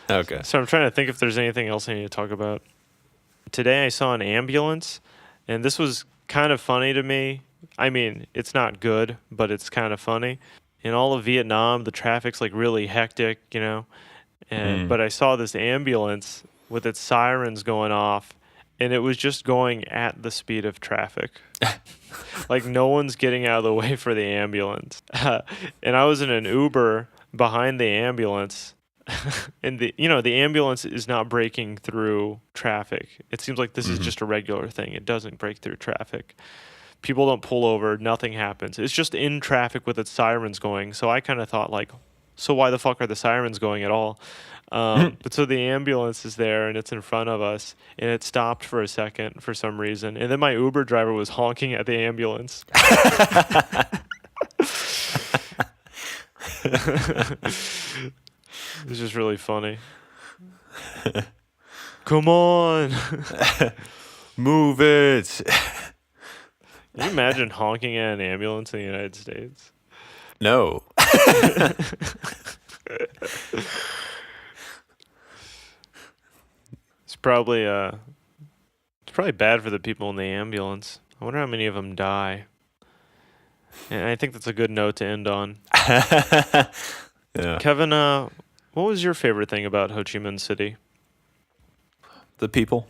Okay. So I'm trying to think if there's anything else I need to talk about. Today I saw an ambulance, and this was kind of funny to me. I mean, it's not good, but it's kind of funny. In all of Vietnam, the traffic's like really hectic, you know? But I saw this ambulance with its sirens going off, and it was just going at the speed of traffic. Like no one's getting out of the way for the ambulance. And I was in an Uber behind the ambulance, and the ambulance is not breaking through traffic. It seems like this is just a regular thing. It doesn't break through traffic. People don't pull over. Nothing happens. It's just in traffic with its sirens going. So I kind of thought like, so why the fuck are the sirens going at all? But so the ambulance is there, and it's in front of us, and it stopped for a second for some reason. And then my Uber driver was honking at the ambulance. It was just really funny. Come on. Move it. Can you imagine honking at an ambulance in the United States? No. It's probably bad for the people in the ambulance. I wonder how many of them die. And I think that's a good note to end on. Yeah. Kevin, what was your favorite thing about Ho Chi Minh City? The people.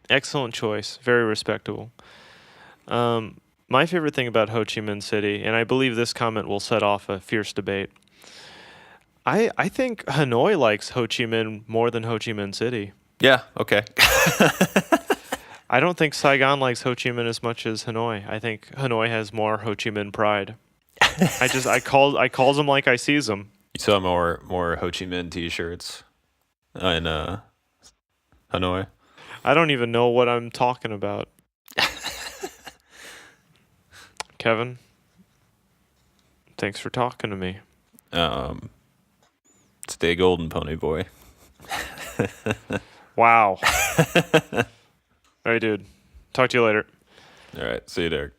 Excellent choice. Very respectable. My favorite thing about Ho Chi Minh City, and I believe this comment will set off a fierce debate. I think Hanoi likes Ho Chi Minh more than Ho Chi Minh City. Yeah. Okay. I don't think Saigon likes Ho Chi Minh as much as Hanoi. I think Hanoi has more Ho Chi Minh pride. I calls them like I sees them. You saw more Ho Chi Minh T-shirts in Hanoi. I don't even know what I'm talking about. Kevin, thanks for talking to me. Stay golden, pony boy. Wow. All right, dude. Talk to you later. All right. See you, Derek.